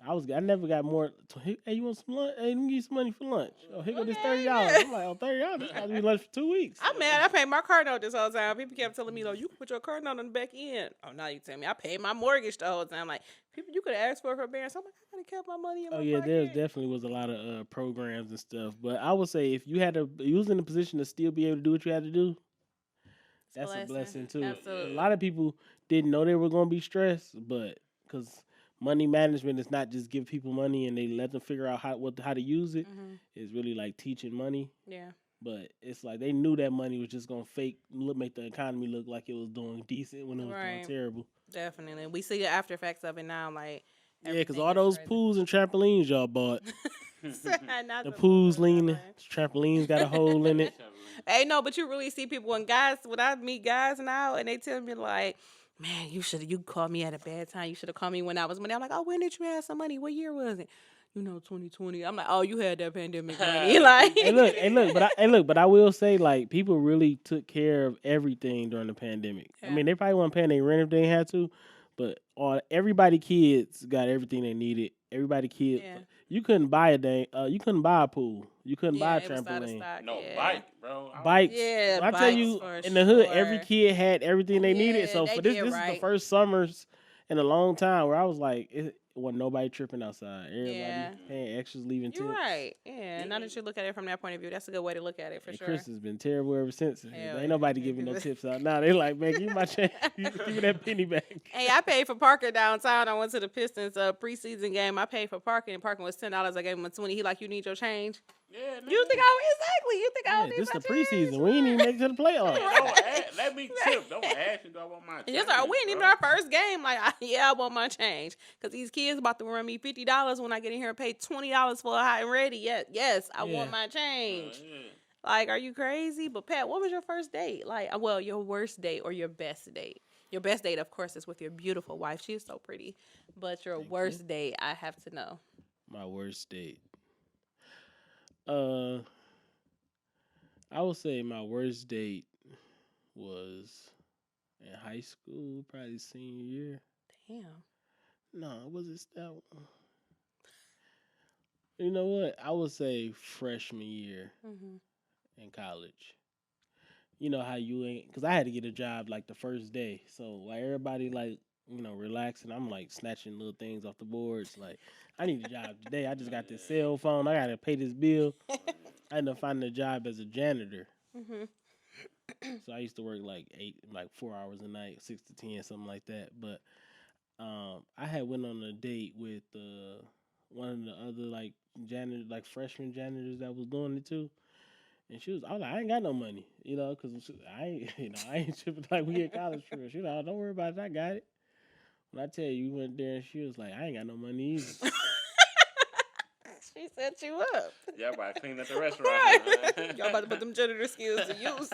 I never got more. Hey, you want some lunch? Hey, let me give you some money for lunch. Oh, here go this $30. I'm like, oh, $30? This got to be lunch for 2 weeks. I'm mad. I paid my car note this whole time. People kept telling me, "Oh, you can put your car note on the back end." Oh, now you tell me I paid my mortgage the whole time. Like, people, you could have asked for forbearance. I'm like, I could have kept my money in my pocket. There definitely was a lot of programs and stuff. But I would say if you was in a position to still be able to do what you had to do, that's a blessing too. Absolutely. A lot of people didn't know they were going to be stressed, but because money management is not just give people money and they let them figure out how to use it. Mm-hmm. It's really like teaching money. Yeah. But it's like they knew that money was just going to make the economy look like it was doing decent when it was doing terrible. Definitely. We see the after effects of it now. Like, yeah, because all those pools and trampolines y'all bought. The pool's leaning, trampolines got a hole in it. Hey, no, but you really see people when I meet guys now and they tell me like, man, you called me at a bad time. You should have called me when I was money. I'm like, oh, when did you have some money? What year was it? 2020. I'm like, oh, you had that pandemic money. Like, but I will say, like, people really took care of everything during the pandemic. Yeah. I mean, they probably weren't paying their rent if they had to, but everybody kids got everything they needed. Everybody kids. Yeah. You couldn't buy you couldn't buy a pool. You couldn't buy a trampoline. Bike, bro. Bikes. Yeah, I tell you, in the hood, every kid had everything they needed. So for this is the first summers in a long time where I was like, it wasn't nobody tripping outside. Everybody paying extras, leaving tips. You're right. Yeah. Now that you look at it from that point of view, that's a good way to look at it for sure. Chris has been terrible ever since. Ain't nobody giving no tips out. Now they like, man, give me my change. Give me that penny back. Hey, I paid for parking downtown. I went to the Pistons preseason game. I paid for parking. Parking was $10. I gave him a $20. He like, you need your change. Yeah, you think I need this my the preseason. We ain't even make it to the playoffs. Let me tip. Don't ask me, do I want my change? Yes, sir. We ain't even our first game. Like, I want my change. Because these kids about to run me $50 when I get in here and pay $20 for a hot and ready. Yes, I want my change. Like, are you crazy? But Pat, what was your first date? Like, well, your worst date or your best date? Your best date, of course, is with your beautiful wife. She is so pretty. But your worst date, I have to know. My worst date. I would say my worst date was in high school, probably senior year. Damn. No, was it that one? You know what? I would say freshman year in college. You know how you ain't, because I had to get a job like the first day. So while everybody like, relaxing, I'm like snatching little things off the boards. Like, I need a job today. I just got this cell phone. I got to pay this bill. I ended up finding a job as a janitor. So I used to work like 4 hours a night, 6 to 10, something like that. But I had went on a date with one of the other like janitors, like freshman janitors that was doing it too. And I was like, I ain't got no money, because I ain't tripping like we in college for us. Don't worry about it, I got it. When I tell you, we went there and she was like, I ain't got no money either. She set you up. Y'all about to clean up the restaurant. Right. Huh? Y'all about to put them janitor skills to use.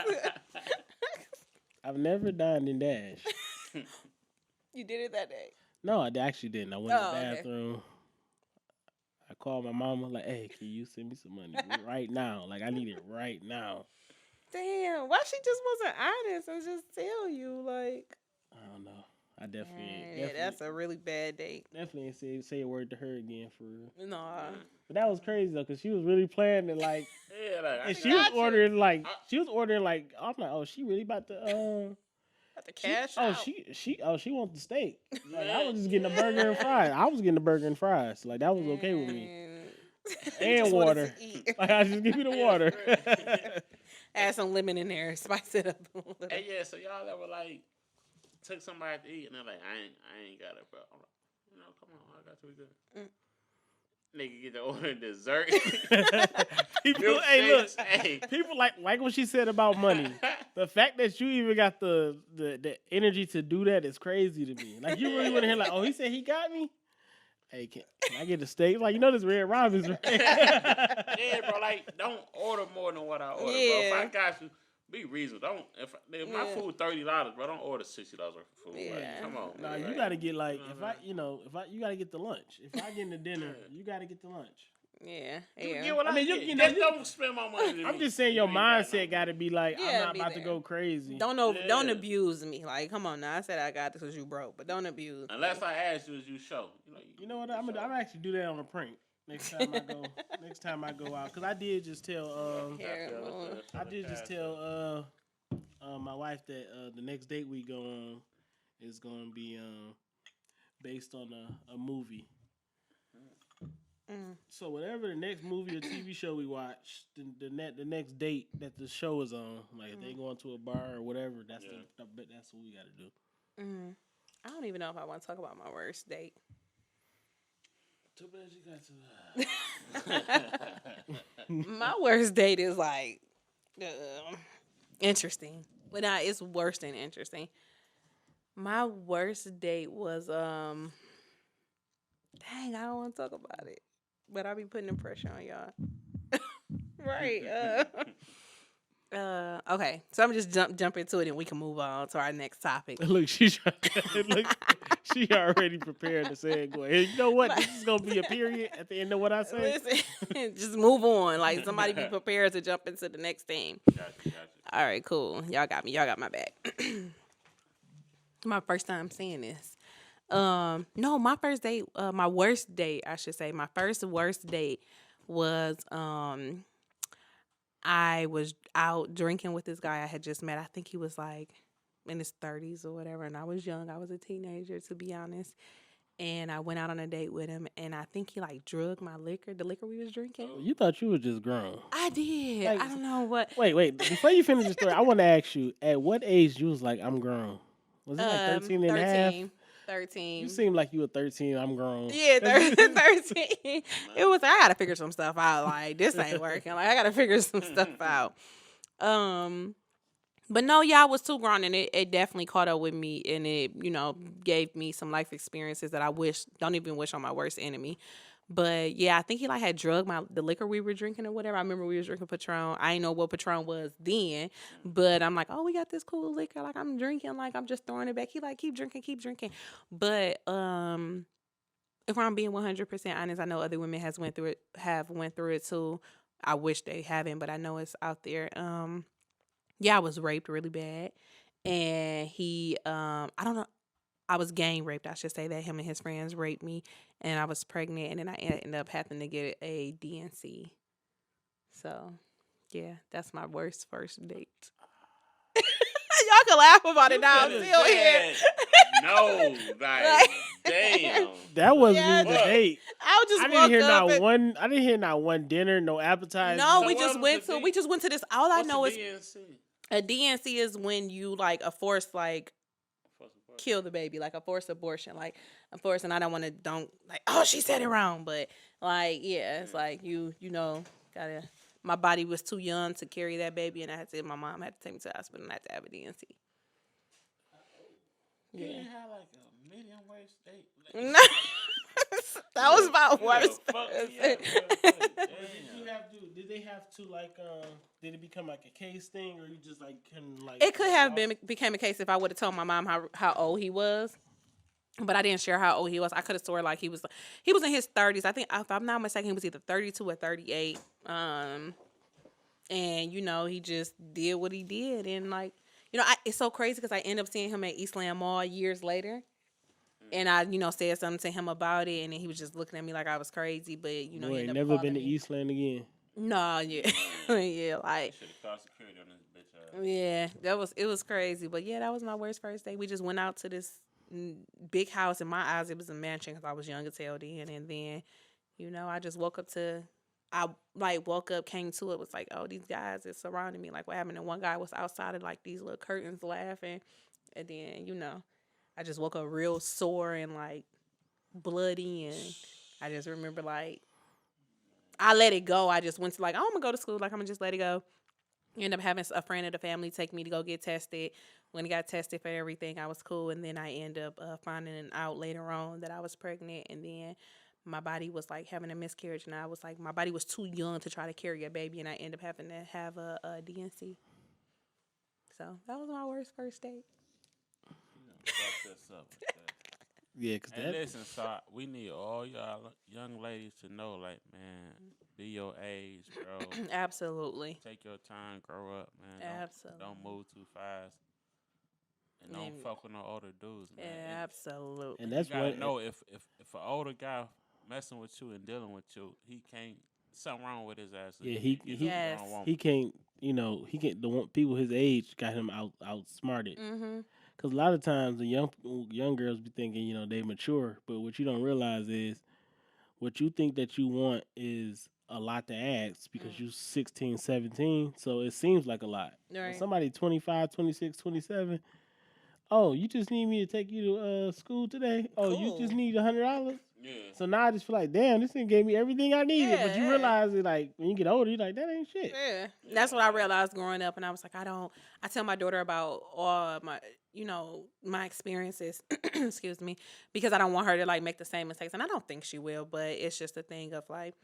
I've never dined in Dash. You did it that day. No, I actually didn't. I went to the okay. bathroom. I called my mama like, hey, can you send me some money right now? Like, I need it right now. Damn, why she just wasn't honest and just tell you, like... I don't know. I definitely yeah, that's a really bad date. Definitely ain't say a word to her again for real. Nah. But that was crazy though, cause she was really playing it like, Yeah, like, and she was ordering like, I'm like, oh, she really about to, About to cash oh, out. she wants the steak. Like I was just getting a burger and fries. I was getting a burger and fries. Like that was okay with me. And Just wanted water. to eat. Like I just give me the water. Add some lemon in there, spice it up a little. Hey, yeah, so y'all ever like took somebody to eat and they're like, I ain't got it, bro. I'm like, you know, come on, I got you good. Nigga get to order dessert. People, hey, look, people like what she said about money. The fact that you even got the energy to do that is crazy to me. Like you really want to hear like, oh, he said he got me. Hey, can I get a steak? Like you know this Red Robin's, right? Yeah, bro. Like don't order more than what I order, bro. If I got you. Be reasonable. Don't if my food $30, bro. Don't order $60 worth of food. Yeah. Like, come on. Nah, man. you gotta get like you gotta get the lunch. If I get the dinner, you gotta get the lunch. Yeah. You get what I mean, you just don't spend my money. I'm just saying your mindset gotta be like, Yeah, I'm not be about to there. go crazy. Don't abuse me. Like, come on now. I said I got this because you broke, but don't abuse. Unless I ask you, as you show. You know what? I'm actually do that on a prank. Next time I go out, cause I did just tell my wife that the next date we go on is gonna be based on a movie. So whatever the next movie or TV show we watch, the next date that the show is on, like if they going to a bar or whatever, that's what we gotta do. I don't even know if I want to talk about my worst date. Too bad you got to. My worst date is like interesting. But nah, it's worse than interesting. My worst date was dang, I don't want to talk about it. But I be putting the pressure on y'all. Right. Okay. So I'm just jump into it and we can move on to our next topic. Look, she already prepared to say it. Hey, you know what? This is gonna be a period at the end of what I say. Listen, just move on. Like somebody be prepared to jump into the next thing. Gotcha. All right, cool. Y'all got me. Y'all got my back. My first time seeing this. No, my first date, my worst date, I should say. My first worst date was I was out drinking with this guy I had just met. I think he was like in his 30s or whatever, and I was young. I was a teenager, to be honest. And I went out on a date with him, and I think he like drugged my liquor, the liquor we was drinking. You thought you were just grown. I did. Like, I don't know what. Wait. Before you finish the story, I want to ask you, at what age you was like, I'm grown? Was it like 13 and a half? 13. You seem like you were 13. I'm grown. Yeah, 13. It was. I gotta figure some stuff out. Like this ain't working. Like I gotta figure some stuff out. But no, I was too grown, and it definitely caught up with me, and it gave me some life experiences that I don't even wish on my worst enemy. But yeah, I think he like had drugged the liquor we were drinking or whatever. I remember we was drinking Patron. I didn't know what Patron was then, but I'm like, oh, we got this cool liquor. Like I'm drinking, like I'm just throwing it back. He like keep drinking. But if I'm being 100% honest, I know other women have went through it too. I wish they haven't, but I know it's out there. I was raped really bad, and he I don't know. I was gang raped, I should say that. Him and his friends raped me, and I was pregnant, and then I ended up having to get a DNC. So, yeah, that's my worst first date. Y'all can laugh about it now. I'm still here. No, like, damn. That wasn't even the date. I didn't hear not one dinner, no appetizer. No, So we just went to this. All I know is DNC? a DNC is when you like a forced like kill the baby, like a forced abortion, like a forced. And I don't like, oh, she said it wrong, but like, yeah, it's like gotta. My body was too young to carry that baby, and my mom had to take me to the hospital, and I had to have a DNC. You didn't have like a medium wage state. That was my worst. Did they have to like? Did it become like a case thing, or you just like couldn't like? It could have became a case if I would have told my mom how old he was, but I didn't share how old he was. I could have swore like he was in his 30s. I think if I'm not mistaken, he was either 32 or 38. And you know he just did what he did, and like you know it's so crazy because I end up seeing him at Eastland Mall years later. And I, said something to him about it, and then he was just looking at me like I was crazy. But he ain't never been to Eastland again. No, yeah, yeah, like should have called security on this bitch. Yeah, it was crazy. But yeah, that was my worst first day. We just went out to this big house. In my eyes, it was a mansion because I was young as hell then. And then, I just woke up, came to it, was like, oh, these guys is surrounding me. Like, what happened? And one guy was outside of like these little curtains laughing, and then I just woke up real sore and like bloody, and I just remember like I let it go. I just went to like, oh, I'm gonna go to school. Like I'm gonna just let it go. Ended up having a friend of the family take me to go get tested. When I got tested for everything, I was cool, and then I ended up finding out later on that I was pregnant, and then my body was like having a miscarriage, and I was like, my body was too young to try to carry a baby, and I ended up having to have a DNC. So that was my worst first date. Yeah, cause and listen, so we need all y'all young ladies to know, like, man, be your age, bro. Absolutely. Take your time, grow up, man. Absolutely. Don't move too fast, and don't fuck with no older dudes, man. Absolutely. And that's you gotta know if an older guy messing with you and dealing with you, he can't. Something wrong with his ass. Yeah, he can't. He can't. The people his age got him outsmarted. Mm-hmm. Because a lot of times the young girls be thinking, they mature, but what you don't realize is what you think that you want is a lot to ask because you 16, 17, so it seems like a lot. Right. When somebody 25, 26, 27, oh, you just need me to take you to school today? Oh, cool. You just need $100? Yeah. So now I just feel like, damn, this thing gave me everything I needed. Yeah, but you realize it, like, when you get older, you're like, that ain't shit. Yeah. That's what I realized growing up, and I was like, I tell my daughter about all my, my experiences, excuse me, because I don't want her to, like, make the same mistakes, and I don't think she will, but it's just a thing of, like,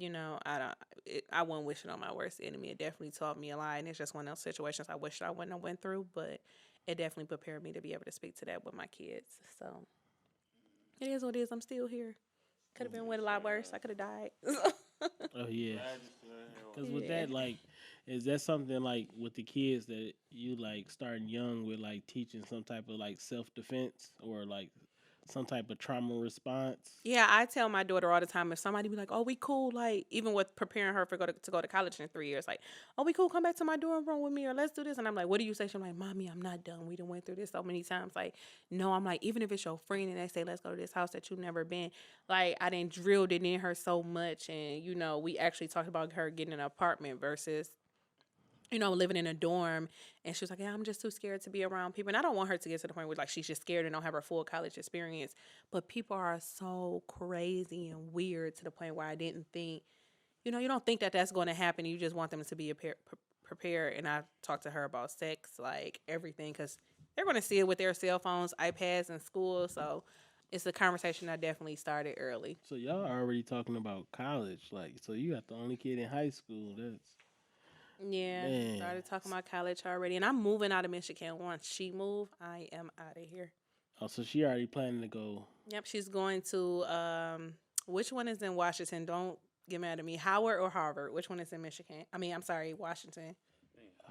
I wouldn't wish it on my worst enemy. It definitely taught me a lot, and it's just one of those situations I wish I wouldn't have went through, but it definitely prepared me to be able to speak to that with my kids, so... It is what it is. I'm still here. Could have been with a lot worse. I could have died. Oh, yeah. Because with that, like, is that something, like, with the kids that you, like, starting young with, like, teaching some type of, like, self-defense or, like, some type of trauma response? Yeah, I tell my daughter all the time, if somebody be like, oh, we cool, like, even with preparing her to go to college in 3 years, like, oh, we cool, come back to my dorm room with me, or let's do this. And I'm like, what do you say? She's like, Mommy, I'm not done. We done went through this so many times. Like, no, I'm like, even if it's your friend and they say, let's go to this house that you've never been, like, I done drilled it in her so much. And, we actually talked about her getting an apartment versus living in a dorm, and she was like, yeah, I'm just too scared to be around people. And I don't want her to get to the point where, like, she's just scared and don't have her full college experience. But people are so crazy and weird to the point where I didn't think, you don't think that that's going to happen. You just want them to be prepared. And I talked to her about sex, like, everything, because they're going to see it with their cell phones, iPads in school. So it's a conversation I definitely started early. So y'all are already talking about college. Like, so you got the only kid in high school. Yeah, Man. Started talking about college already. And I'm moving out of Michigan. Once she move, I am out of here. Oh, so she already planning to go. Yep, she's going to, which one is in Washington? Don't get mad at me. Howard or Harvard? Which one is in Michigan? I'm sorry, Washington.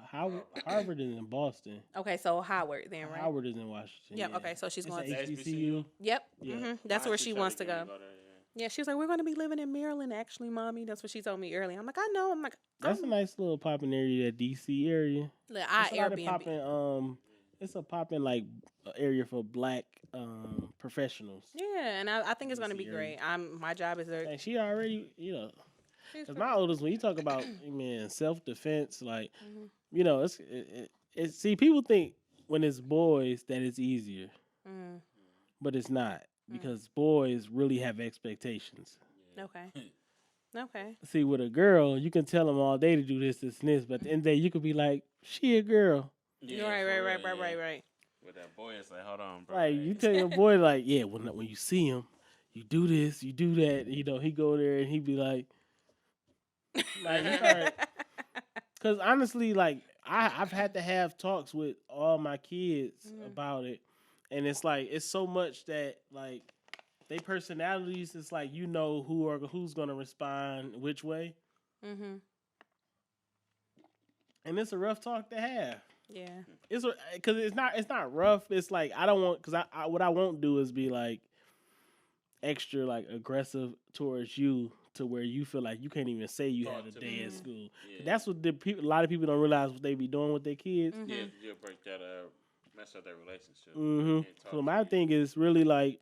Harvard is in Boston. Okay, so Howard then, right? Howard is in Washington. Yep, yeah. okay, so she's going to HBCU. Yep, yeah. Mm-hmm. That's where she wants to go. Yeah, she was like, we're going to be living in Maryland, actually, Mommy. That's what she told me earlier. I'm like, I know. I'm like, that's a nice little popping area, that D.C. area. Look, Airbnb. It's a popping, like, area for black professionals. Yeah, and I think it's going to be great. My job is there. And she already, because my oldest, when you talk about, man, self-defense, like, it's see, people think when it's boys that it's easier. Mm. But it's not. Because boys really have expectations. Okay. See, with a girl, you can tell them all day to do this, but at the end of the day, you could be like, she a girl. Yeah, right. With that boy, it's like, hold on, bro. Like you tell your boy, like, yeah, when you see him, you do this, you do that. You know, he go there and he be like because honestly, like I've had to have talks with all my kids about it, and it's like it's so much that like they personalities. It's like who's gonna respond which way, and it's a rough talk to have. Yeah. It's because it's not rough. It's like I don't want because I what I won't do is be like extra like aggressive towards you to where you feel like you can't even say you had a day at school. Yeah. That's what a lot of people don't realize what they be doing with their kids. Yeah, you'll break that mess up their relationship. So my thing is really like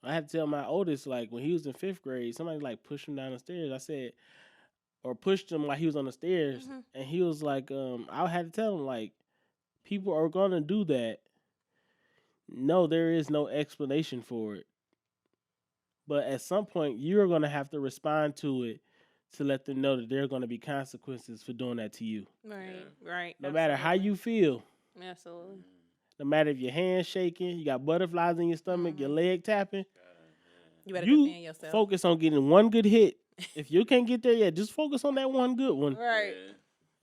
I had to tell my oldest like when he was in 5th grade, somebody like pushed him down the stairs. I said. Or pushed him while he was on the stairs, and he was like, I had to tell him, like, people are going to do that. No, there is no explanation for it. But at some point, you're going to have to respond to it to let them know that there are going to be consequences for doing that to you. Right. No matter how you feel. Absolutely. No matter if your hand's shaking, you got butterflies in your stomach, your leg tapping. You better defend yourself. Focus on getting one good hit. If you can't get there yet, just focus on that one good one. Right.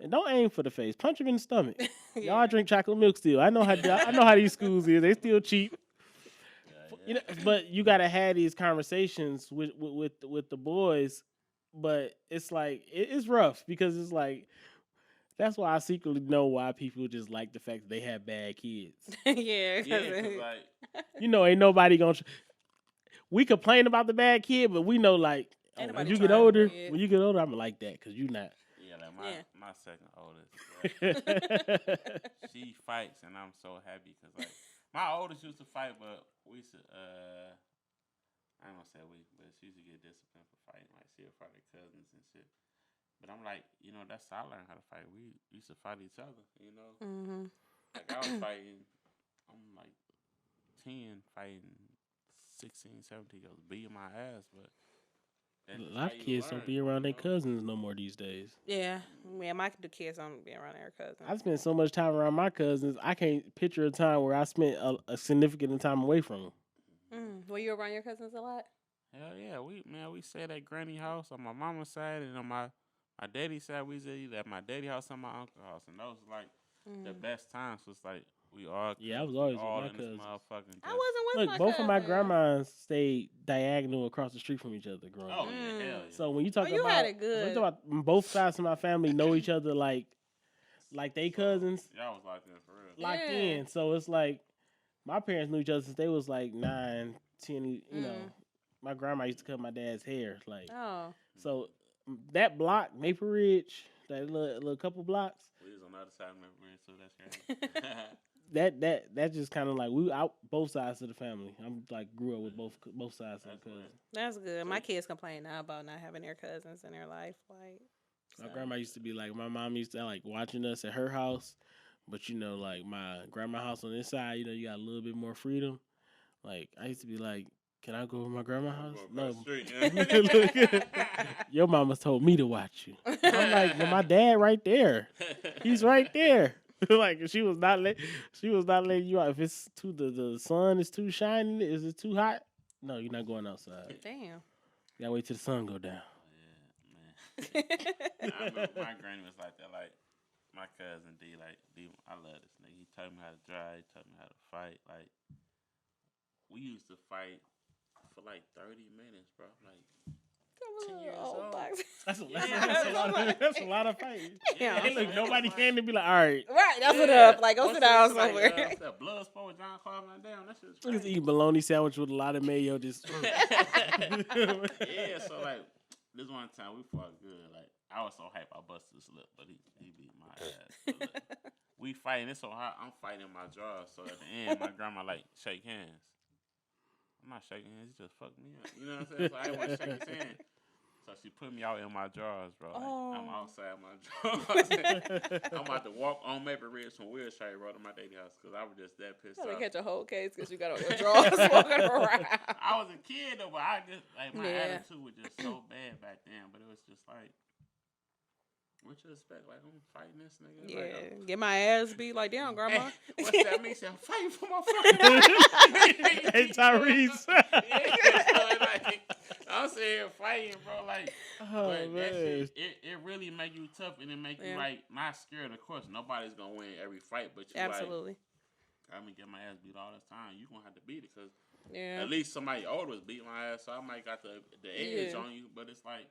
And don't aim for the face. Punch him in the stomach. Y'all drink chocolate milk still. I know how these schools is. They still cheap. You know, but you gotta have these conversations with the boys. But it's like it's rough because it's like that's why I secretly know why people just like the fact that they have bad kids. Yeah. Like ain't nobody gonna. We complain about the bad kid, but we know like. When you get older, I'm gonna like that because you not. Yeah, like my second oldest, she fights, and I'm so happy because like my oldest used to fight, but we used to I ain't gonna say we, but she used to get disciplined for fighting. Like she'll fight her cousins and shit. But I'm like, that's how I learned how to fight. We used to fight each other, Like I was fighting, I'm like 10, fighting 16, 17 years, beating my ass, but. A lot of kids don't be around their cousins no more these days. Yeah, my kids don't be around their cousins. I spend so much time around my cousins, I can't picture a time where I spent a significant time away from them. Were you around your cousins a lot? Hell yeah, we stayed at Granny house on my mama's side, and on my daddy's side, we stayed at my daddy house and my uncle's house, and those like the best times. Was like we all I was always all with my in this cousins. motherfucking. I wasn't with my both of my cousins. grandmas stayed diagonal across the street from each other growing up. Oh yeah, hell yeah. So when you talk you about, had it good. when you talk about both sides of my family know each other like they cousins. Y'all was locked in for real. Locked in. So it's like my parents knew each other since they was like 9, 10. You know, my grandma used to cut my dad's hair. Like, so that block, Maple Ridge, that little couple blocks. We was on the other side of Maple Ridge, so that's crazy. That just kind of like we out both sides of the family. I'm like grew up with both sides of the cousins. That's good. My kids complain now about not having their cousins in their life. Like my grandma used to be like, my mom used to like watching us at her house, but like my grandma's house on this side, you got a little bit more freedom. Like I used to be like, can I go to my grandma's house? No. Your mama told me to watch you. I'm like, but my dad right there. He's right there. Like she was not letting you out. If it's the sun is too shining, is it too hot? No, you're not going outside. Damn. You gotta wait till the sun go down. Yeah, man. I remember my granny was like that. Like my cousin D, I love this nigga. He taught me how to drive. He taught me how to fight. Like we used to fight for like 30 minutes, bro. Like 10 years old. That's a lot of fighting. Yeah. Hey, look, nobody came to be like, all right. Right, that's it up. Like, go sit down somewhere. What's that blood sport with John Claude Van Damme? That shit's Just crazy. eat bologna sandwich with a lot of mayo. Just Yeah, so like this one time we fought good. Like I was so hyped I busted his lip, but he beat my ass. So, like, we fighting. It's so hot. I'm fighting my jaws. So at the end, my grandma like shake hands. I'm not shaking hands. He just fucked me up. You know what I'm saying? So I didn't want to shake his hand. So she put me out in my drawers, bro. Like, I'm outside my drawers. I'm about to walk on Maple Ridge from Wheelchair Road to my daddy house because I was just that pissed off. Catch a whole case because you got on your drawers walking around. I was a kid though, but I just like my attitude was just so bad back then. But it was just like What you expect? Like, I'm fighting this nigga? Yeah, Like, get my ass beat like damn, grandma. what's that mean? I'm fighting for my fucking Hey, Tyrese. yeah, so like, I'm saying here fighting, bro. Like, Oh, but that man. shit, it really make you tough and it make you Yeah. like not scared. Of course, nobody's gonna win every fight, but you Absolutely. like, I'm gonna get my ass beat all this time. You gonna have to beat it because Yeah. at least somebody older was beating my ass, so I might got the edge on you. But it's like,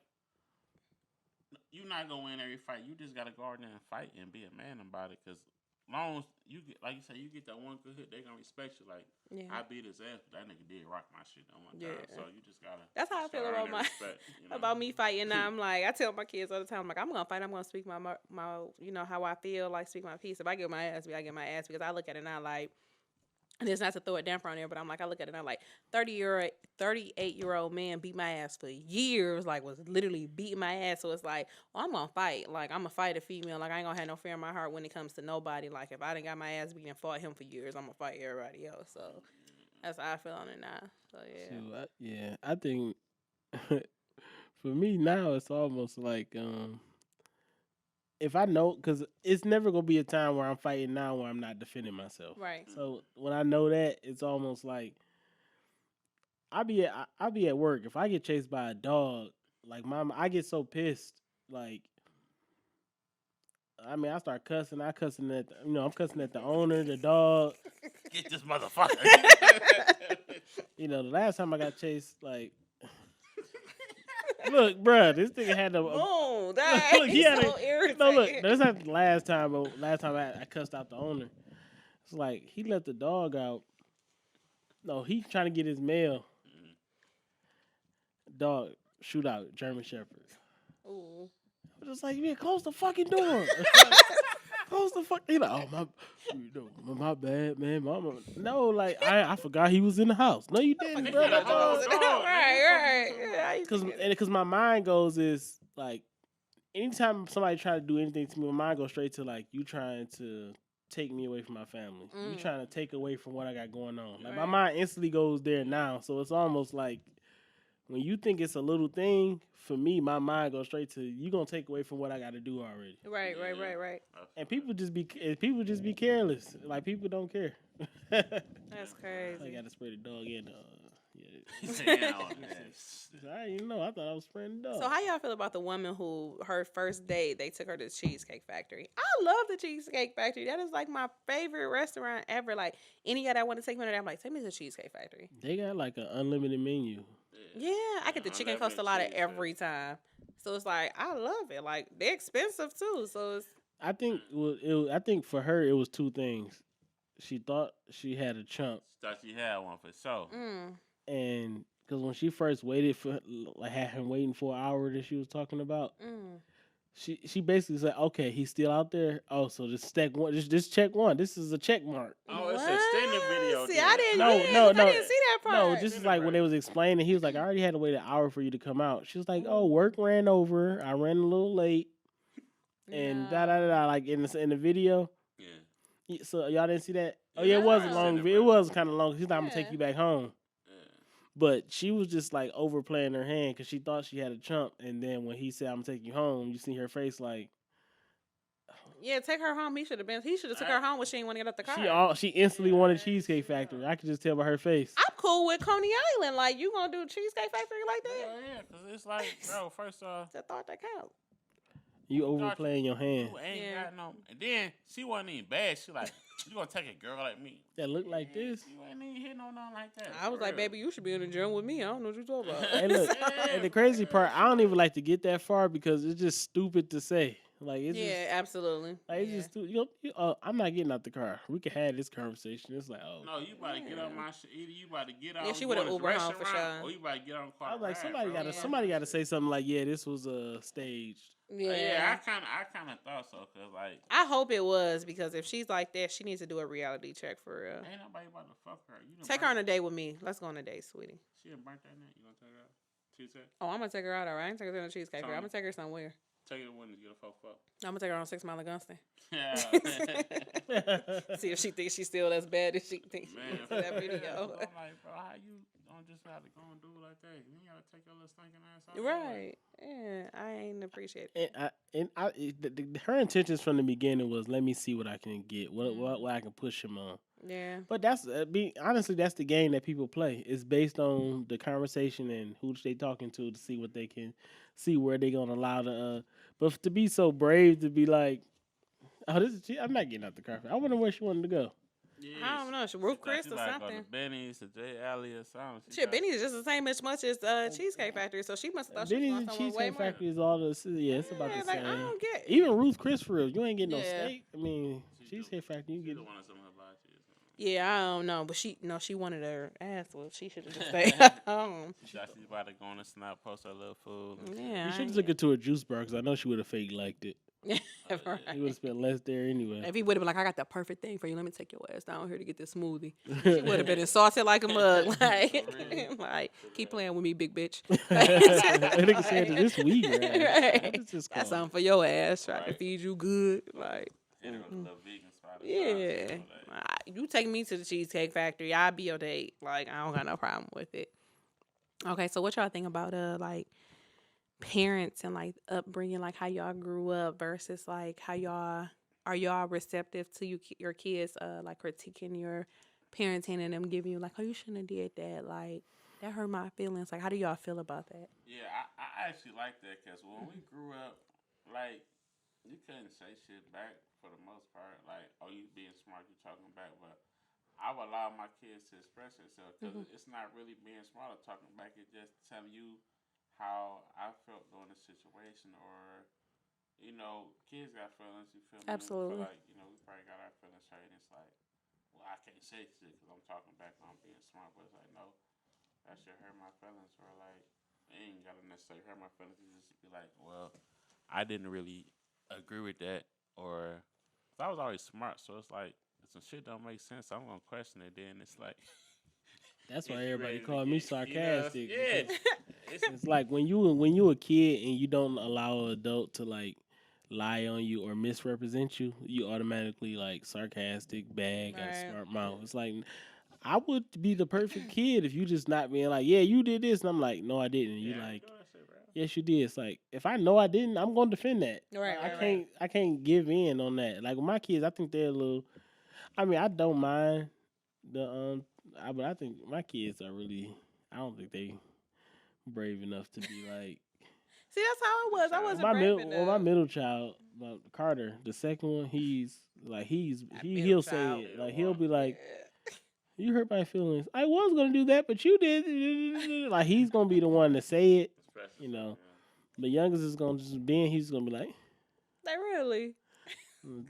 you're not gonna win every fight. You just gotta go out there and fight and be a man about it. Cause long as you get, like you said, you get that one good hit, they gonna respect you. Like, I beat his ass, but that nigga did rock my shit on my time. So you just gotta. That's how I feel earn about their respect, you know? about me fighting. Now I'm like, I tell my kids all the time, I'm like, I'm gonna fight. I'm gonna speak my you know how I feel, like speak my piece. If I get my ass beat, I get my ass because I look at it now like. And it's not to throw a damper on there, but I'm like, I look at it now like 38-year-old man beat my ass for years, like was literally beating my ass. So it's like, well, I'm gonna fight. Like I'm gonna fight a female. Like I ain't gonna have no fear in my heart when it comes to nobody. Like if I done got my ass beat and fought him for years, I'm gonna fight everybody else. So that's how I feel on it now. So yeah. I think for me now it's almost like if I know, because it's never gonna be a time where I'm fighting now where I'm not defending myself. Right. So when I know that, it's almost like I'll be at work. If I get chased by a dog, like I get so pissed. Like, I mean, I start cussing. I'm cussing at the owner, the dog. Get this motherfucker. The last time I got chased, like. Look, bruh, this nigga had to. Look, he had so irritating. No, look, that's not the last time. But last time I cussed out the owner. It's like he let the dog out. No, he trying to get his mail. Dog shootout, German Shepherd. Ooh. I was just like, man, close the fucking door. Close the fuck. My bad, man. Mama. No, like I forgot he was in the house. No, you didn't, bro. Right. Because my mind goes is like, anytime somebody try to do anything to me, my mind goes straight to like you trying to take me away from my family. You trying to take away from what I got going on. Like my mind instantly goes there now. So it's almost like when you think it's a little thing, for me, my mind goes straight to you gonna take away from what I got to do already. Right. And people just be careless. Like people don't care. That's crazy. I gotta spray the dog in. I didn't know. I thought I was spraying the dog. So how y'all feel about the woman who her first date they took her to the Cheesecake Factory? I love the Cheesecake Factory. That is like my favorite restaurant ever. Like any guy that want to take me there, I'm like, take me to the Cheesecake Factory. They got like an unlimited menu. Yeah, I get the chicken costalada every time. So it's like I love it. Like they're expensive too. So it's. I think for her it was two things. She thought she had a chump. Thought she had one for sure. And because when she first waited for, like, had him waiting for an hour that she was talking about, she basically said, "Okay, he's still out there. Oh, so just check one. Just check one. This is a check mark." Oh, it's an extended video. See, I didn't. No. I didn't see that part. No, just like when they was explaining, he was like, "I already had to wait an hour for you to come out." She was like, "Oh, work ran over. I ran a little late." And like in the video. Yeah. So y'all didn't see that? Oh yeah, it was a long video. It was kind of long. She's like, "I'm gonna take you back home." But she was just like overplaying her hand because she thought she had a chump, and then when he said, "I'm gonna take you home," you see her face like, yeah, take her home. He should have took her home when she didn't want to get up the car. She instantly wanted Cheesecake Factory. I could just tell by her face. I'm cool with Coney Island. Like you gonna do Cheesecake Factory like that? Yeah, because it's like, bro, first off, I thought that counts. You overplaying your hand. You ain't got no. And then she wasn't even bad. She like, you gonna take a girl like me that look like this? You ain't even hitting on nothing like that. I was like, baby, you should be in the gym with me. I don't know what you're talking about. Hey, look, and the crazy part, I don't even like to get that far because it's just stupid to say. Like it's absolutely. Like it's just stupid. I'm not getting out the car. We can have this conversation. It's like, oh no, you about to get on my shit. Either you about to get out. Yeah, she would have Uber home for sure. Or you about to get on the car. I was like, somebody got to say something like, yeah, this was staged. Yeah, I kind of thought so, cause like I hope it was, because if she's like that, she needs to do a reality check for real. Ain't nobody about to fuck her. Take her on a date with me. Let's go on a date, sweetie. She done burnt that night. You gonna take her out? Cheesecake? Oh, I'm gonna take her out. All right, I ain't take her to the Cheesecake Factory. I'm gonna take her somewhere. Take her to Wendy's, get a fuck. I'm gonna take her on 6 Mile of Gunston. Yeah. See if she thinks she's still as bad as she thinks Man, for that video. I'm like, bro, how you don't just have to go and do it like that. You gotta take your little stinking ass out. Right. Yeah, I ain't appreciate And it. her intentions from the beginning was let me see what I can get, what I can push him on. Yeah. But that's honestly that's the game that people play. It's based on the conversation and who they talking to see what they can see where they gonna allow the. But to be so brave to be like, oh, I'm not getting out the car. I wonder where she wanted to go. Yeah, I don't know. Ruth Chris or like something. Go to Benny's or J. Alley or something. Shit, Benny's is just the same as much as Cheesecake Factory, so she must have thought she was Benny's going and somewhere way Cheesecake more. Factory is all the it's about the Like, same. I don't get Even Ruth Chris for real, you ain't getting no Yeah. steak. I mean, Cheesecake Factory, you She get. don't want some hibachi or something. Yeah, I don't know, but she wanted her ass. Well, she should have just stayed at home. She thought she was about to go on a snap, post her little food. And shit. Yeah, You I should have took her to a juice bar because I know she would have fake liked it. ain't- right. He would have spent less there anyway. If he would have been like, I got the perfect thing for you. Let me take your ass down here to get this smoothie. She would have been insulted like a mug. Like, keep playing with me, big bitch. Nigga said this weed, right? Right. What is this Got called? something for your ass. Try to Right. feed you good. Like, And it was a little vegan spot. yeah. You take me to the Cheesecake Factory, I'll be your date. Like, I don't got no problem with it. Okay, so what y'all think about like parents and like upbringing, like how y'all grew up versus like how y'all receptive to your kids like critiquing your parenting and them giving you like, oh, you shouldn't have did that, like that hurt my feelings. Like, how do y'all feel about that? Yeah, I actually like that because when we grew up, like, you couldn't say shit back for the most part. Like, oh, you being smart, you talking back. But I would allow my kids to express themselves because it's not really being smart or talking back. It's just telling you how I felt during the situation, or, you know, kids got feelings. You feel me? Absolutely. We feel like, you know, we probably got our feelings hurt, and it's like, well, I can't say shit because I'm talking back on being smart. But it's like, no, that shit hurt my feelings. Or like, it ain't gotta necessarily hurt my feelings. You just be like, well, I didn't really agree with that, or I was always smart, so it's like if some shit don't make sense, I'm gonna question it. Then it's like That's why it's everybody ready to call me get, sarcastic. You know, yeah, It's like when you a kid and you don't allow an adult to like lie on you or misrepresent you, you automatically like sarcastic, bad, got a Right. smart mouth. It's like I would be the perfect kid if you just not being like, yeah, you did this, and I'm like, no, I didn't. And you yeah, like, do that shit, bro. yes, you did. It's like if I know I didn't, I'm gonna defend that. Right, I can't give in on that. Like with my kids, I think they're a little. I mean, I don't mind the but I think my kids are really. I don't think they brave enough to be like. See, that's how I was. I wasn't my brave middle, enough. my middle child, Carter, the second one, he's middle he'll child. say it. Like he'll be like, "You hurt my feelings. I was gonna do that, but you did." Like he's gonna be the one to say it. You know, the youngest is gonna just be. He's gonna be like, Like, really?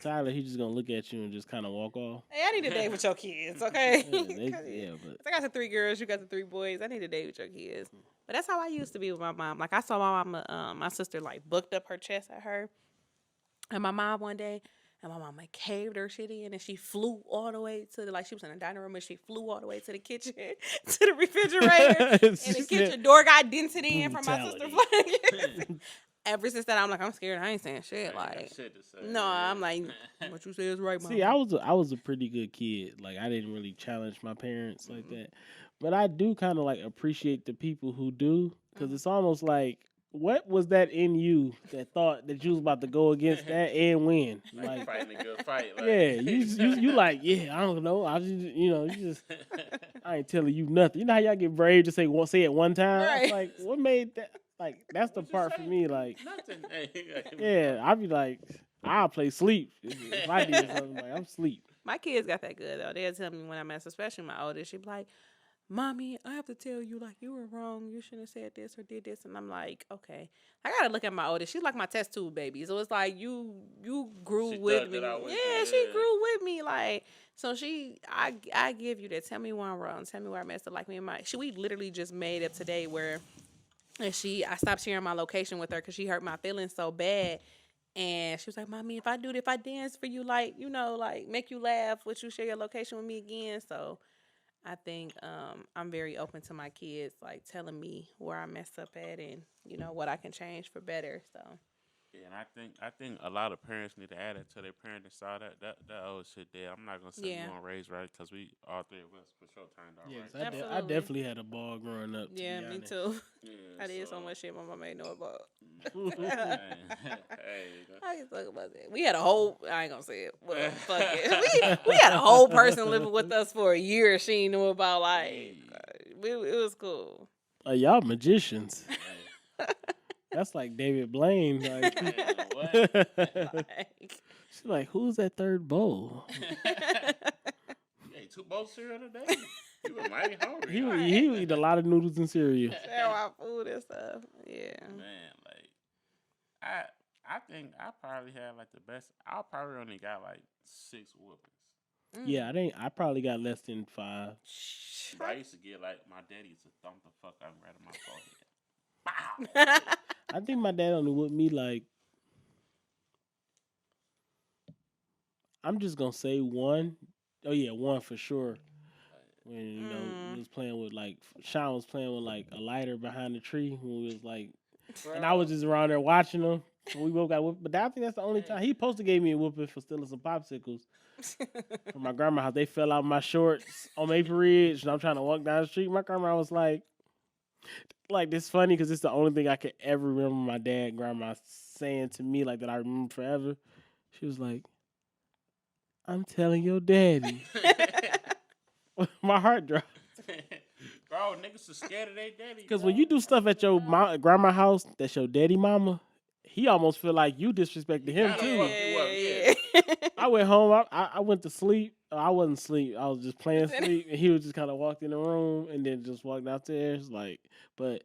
Tyler. He's just gonna look at you and just kind of walk off. Hey, I need a date with your kids, okay? But I got the 3 girls, you got the 3 boys. I need a date with your kids. But that's how I used to be with my mom. Like, I saw my mama, my sister, like, booked up her chest at her. And my mom one day, and my mama caved her shit in, and she flew all the way to the, like, she was in the dining room, and she flew all the way to the kitchen, to the refrigerator. And the kitchen door got dented in from my sister flying. Ever since that, I'm like, I'm scared. I ain't saying shit. Like, Shit to say. no, I'm like, what you say is right, mom. see, I was a pretty good kid. Like I didn't really challenge my parents like that, but I do kind of like appreciate the people who do, because it's almost like, what was that in you that thought that you was about to go against that and win? Like, Fighting a good fight. Like. yeah, you like, yeah, I don't know. I just, you just, I ain't telling you nothing. You know how y'all get brave to say it one time? Right. It's like, what made that? Like, that's the part for me. Like, Nothing. yeah, I'd be like, I'll play sleep if I did something. Like, I'm sleep. My kids got that good, though. They'll tell me when I mess, especially my oldest. She be like, Mommy, I have to tell you, like, you were wrong. You shouldn't have said this or did this. And I'm like, okay. I got to look at my oldest. She's like my test tube baby. So it's like, you grew She with thought me. that I was- Yeah, she yeah. grew with me. Like, so I give you that. Tell me where I'm wrong. Tell me where I messed up. Like me and we literally just made up today where I stopped sharing my location with her because she hurt my feelings so bad. And she was like, Mommy, if I dance for you, like, like make you laugh, would you share your location with me again? So I think I'm very open to my kids, like telling me where I messed up at and, what I can change for better. So Yeah, and I think a lot of parents need to add it to their parenting style. That old shit there. I'm not gonna say Yeah. we gonna raise right because we all three of us for sure turned out Yes, right. I definitely had a ball growing up. Yeah, to be me honest. too. Yeah, I did so much shit my mama ain't know about. Hey, I can talk about that. We had a whole. I ain't gonna say it. Well, fuck it. We had a whole person living with us for a year. She knew about like. It was cool. Y'all magicians. That's like David Blaine. Like, she's like, who's that third bowl? You ate 2 bowls of cereal today? You were mighty hungry. He would eat a lot of noodles and cereal. Share our food and stuff. Yeah. Man, like I think I probably had like the best. I probably only got like 6 whoopings. Yeah, I probably got less than 5. But I used to get like my daddy used to thump the fuck out right in my forehead. Bow. I think my dad only whipped me like, I'm just gonna say 1. Oh yeah, 1 for sure. When we was playing with like Sean was playing with like a lighter behind the tree when we was like, and I was just around there watching him. So we both got whooped. But I think that's the only time he supposed to gave me a whooping for stealing some popsicles from my grandma's house. They fell out my shorts on Maple Ridge, and I'm trying to walk down the street. My grandma was like this funny because it's the only thing I could ever remember my dad and grandma saying to me like that I remember forever. She was like, "I'm telling your daddy." My heart dropped. Bro, niggas are scared of their daddy. Because when you do stuff at your grandma's house, that's your daddy mama, he almost feel like you disrespected him too. Yeah. I went home. I went to sleep. I wasn't asleep. I was just playing sleep, and he was just kind of walked in the room and then just walked downstairs. So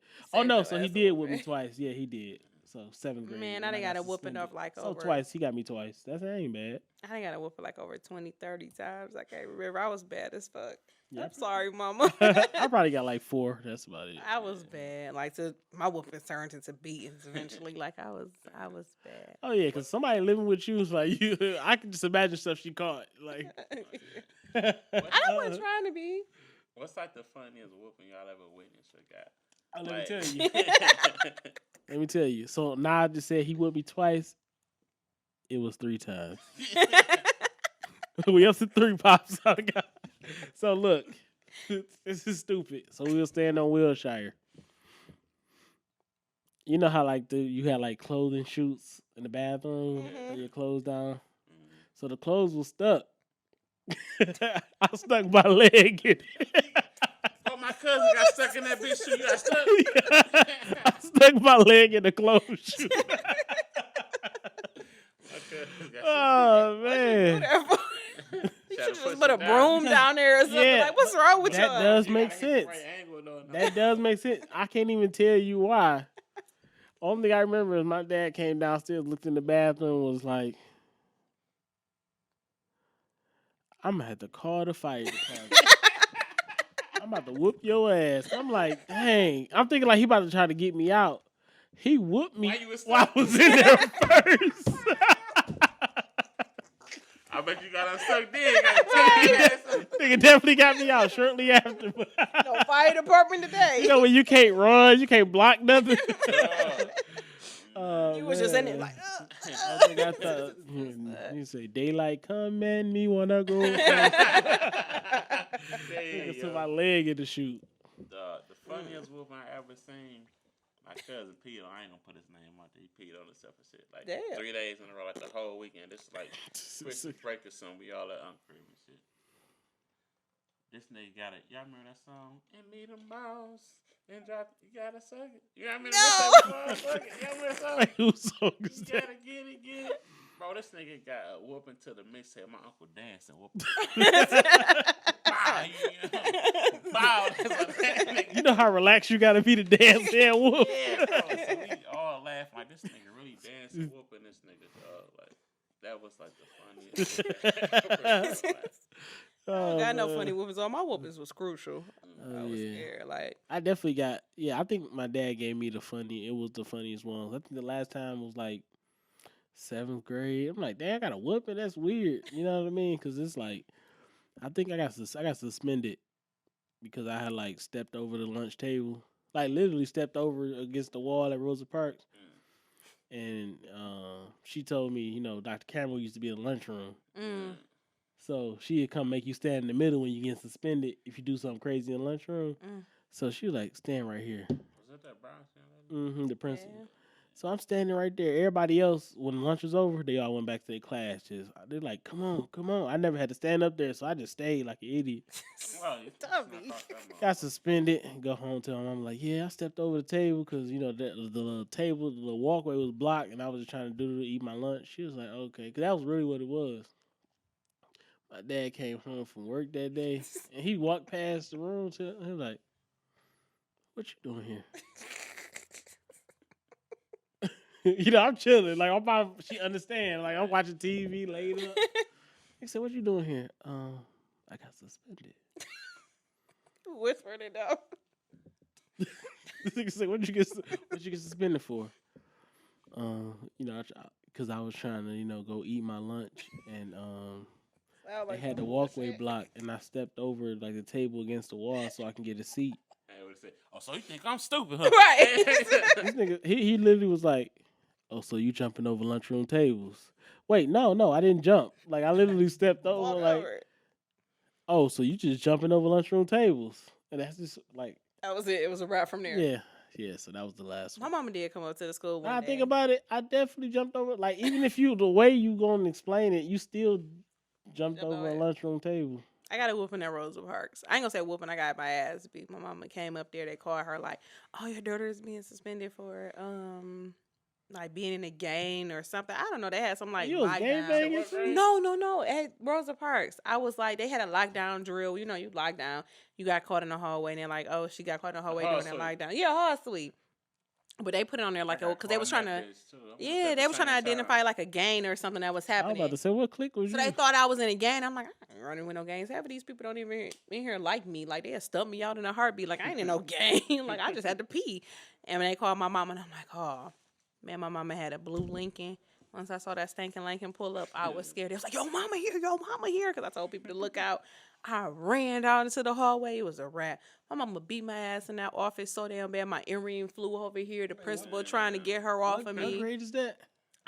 he did whip me twice. Yeah, he did. So 7th grade. Man, I done got a whooping up like over. Twice. He got me twice. That ain't bad. I done got a whooping like over 20, 30 times. I can't remember. I was bad as fuck. Yeah. I'm sorry, mama. I probably got like 4. That's about it. I was bad. Like my whooping turned into beatings eventually. Like I was bad. Oh yeah, because somebody living with you is like you. I can just imagine stuff she caught. Like I wasn't trying to be. What's like the funniest whooping y'all ever witnessed or got? Let me tell you. Let me tell you. So now I just said he whipped me twice. It was 3 times. We up to 3 pops. So look, this is stupid. So we were staying on Wilshire. You know how like you had like clothing shoots in the bathroom, put your clothes down. So the clothes was stuck. I stuck my leg in it. Oh, my cousin got stuck in that bitch too. You got stuck? I stuck my leg in the clothes shoe. Oh man. You should just put a broom down there or something. Yeah, like, what's wrong with that y'all? does make sense. That does make sense. I can't even tell you why. Only thing I remember is my dad came downstairs, looked in the bathroom, was like, I'm going to have to call the fire department. I'm about to whoop your ass. I'm like, dang. I'm thinking like he about to try to get me out. He whooped me while I was in there first. I bet you got unstuck then. Nigga definitely got me out shortly after. No fire department today. You know when you can't run, you can't block nothing. You was just in it like, I think I thought you say daylight come and me wanna go. Nigga took my leg in the shoot. The funniest whooping I ever seen. My cousin peed on. I ain't gonna put his name out there. He peed on himself and shit. Like 3 days in a row, like the whole weekend. This is like Christmas break or something. We all at crib and shit. This nigga got it. Y'all remember that song? And me them balls. And drop. You gotta suck it. You got me to suck it. You remember that song? Whose song is You that? gotta get it. Bro, this nigga got a whooping to the mixtape. My uncle dancing. Whooping. You know how relaxed you gotta be to dance there, whoop. Yeah, bro. So we all laugh like this nigga really dancing, whooping this nigga, dog. Like that was like the funniest. I don't got no funny whoopings. All my whoopings was crucial. I was scared. Like I definitely got. Yeah, I think my dad gave me the funniest ones. I think the last time was like 7th grade. I'm like, dang, I got a whooping. That's weird. You know what I mean? Because it's like, I think I got suspended because I had like stepped over the lunch table, like literally stepped over against the wall at Rosa Parks, and she told me, you know, Dr. Campbell used to be in the lunchroom. Mm. So she'd come make you stand in the middle when you get suspended if you do something crazy in the lunchroom. So she was like, stand right here. Was that Brown? The principal. Yeah. So I'm standing right there. Everybody else, when lunch was over, they all went back to their class. They're like, come on. I never had to stand up there, so I just stayed like an idiot. Got suspended and go home to them. I'm like, yeah, I stepped over the table because, you know, the walkway was blocked, and I was just trying to eat my lunch. She was like, okay, because that was really what it was. My dad came home from work that day, and he walked past the room to he was like, what you doing here? You know, I'm chilling. Like, she understand. Like, I'm watching TV laid up. He said, what you doing here? I got suspended. Whispered it out. This nigga said, what you get suspended for? You know, because I was trying to, you know, go eat my lunch, and they had the walkway blocked, and I stepped over, like, the table against the wall so I can get a seat. I would say, oh, so you think I'm stupid, huh? Right. This nigga, he literally was like, oh, so you jumping over lunchroom tables? Wait, no, I didn't jump. Like, I literally stepped over, like, oh, so you just jumping over lunchroom tables. And that's just, like... That was it. It was a wrap from there. Yeah, so that was the last one. My mama did come up to the school one day. I think about it, I definitely jumped over. Like, even if the way you going to explain it, you still jumped over a lunchroom table. I got a whooping at Rosa Parks. I ain't gonna say whooping. I got my ass beat. My mama came up there. They called her like, "Oh, your daughter is being suspended for like being in a gang or something." I don't know. They had some like lockdown. No. At Rosa Parks, I was like, they had a lockdown drill. You know, you lock down. You got caught in the hallway, and they're like, "Oh, she got caught in the hallway during that lockdown." Yeah, hall sweep. But they put it on there like, because they was trying to, they were trying to identify like a gang or something that was happening. I was about to say, what clique was you? So they thought I was in a gang. I'm like, I ain't running with no gangs. Half of these people don't even in here like me. Like, they'll stump me out in a heartbeat. Like, I ain't in no gang. Like, I just had to pee. And when they called my mama, and I'm like, oh, man, my mama had a blue Lincoln. Once I saw that stinking Lincoln pull up, I was scared. They was like, yo, mama here. Because I told people to look out. I ran down into the hallway. It was a wrap. My mama beat my ass in that office so damn bad. My earring flew over here. The principal trying to get her off of me. What grade is that?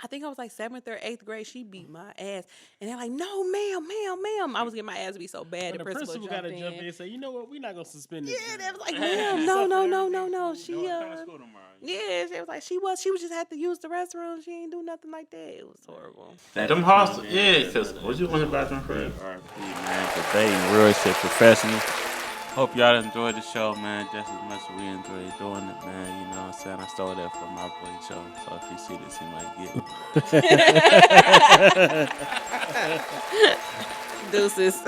I think I was like 7th or 8th grade. She beat my ass. And they're like, no, ma'am. I was getting my ass beat so bad. The principal got to jump in and say, you know what? We're not going to suspend this. Yeah, they was like, ma'am, no. She, it was like, she just had to use the restroom. She ain't do nothing like that. It was horrible. Them hostels, because what you want about them for DRP, man, because they real shit professional. Hope y'all enjoyed the show, man, just as much as we enjoyed doing it, man. You know what I'm saying? I stole that from my boy Joe, so if you see this, he might get it. Deuces.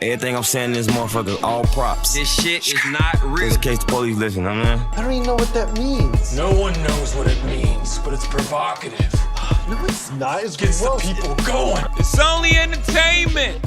Everything I'm saying in this motherfucker, all props. This shit is not real. Just in case the police listen, I mean. I don't even know what that means. No one knows what it means, but it's provocative. No, it's not. It Gets the people going. It's only entertainment.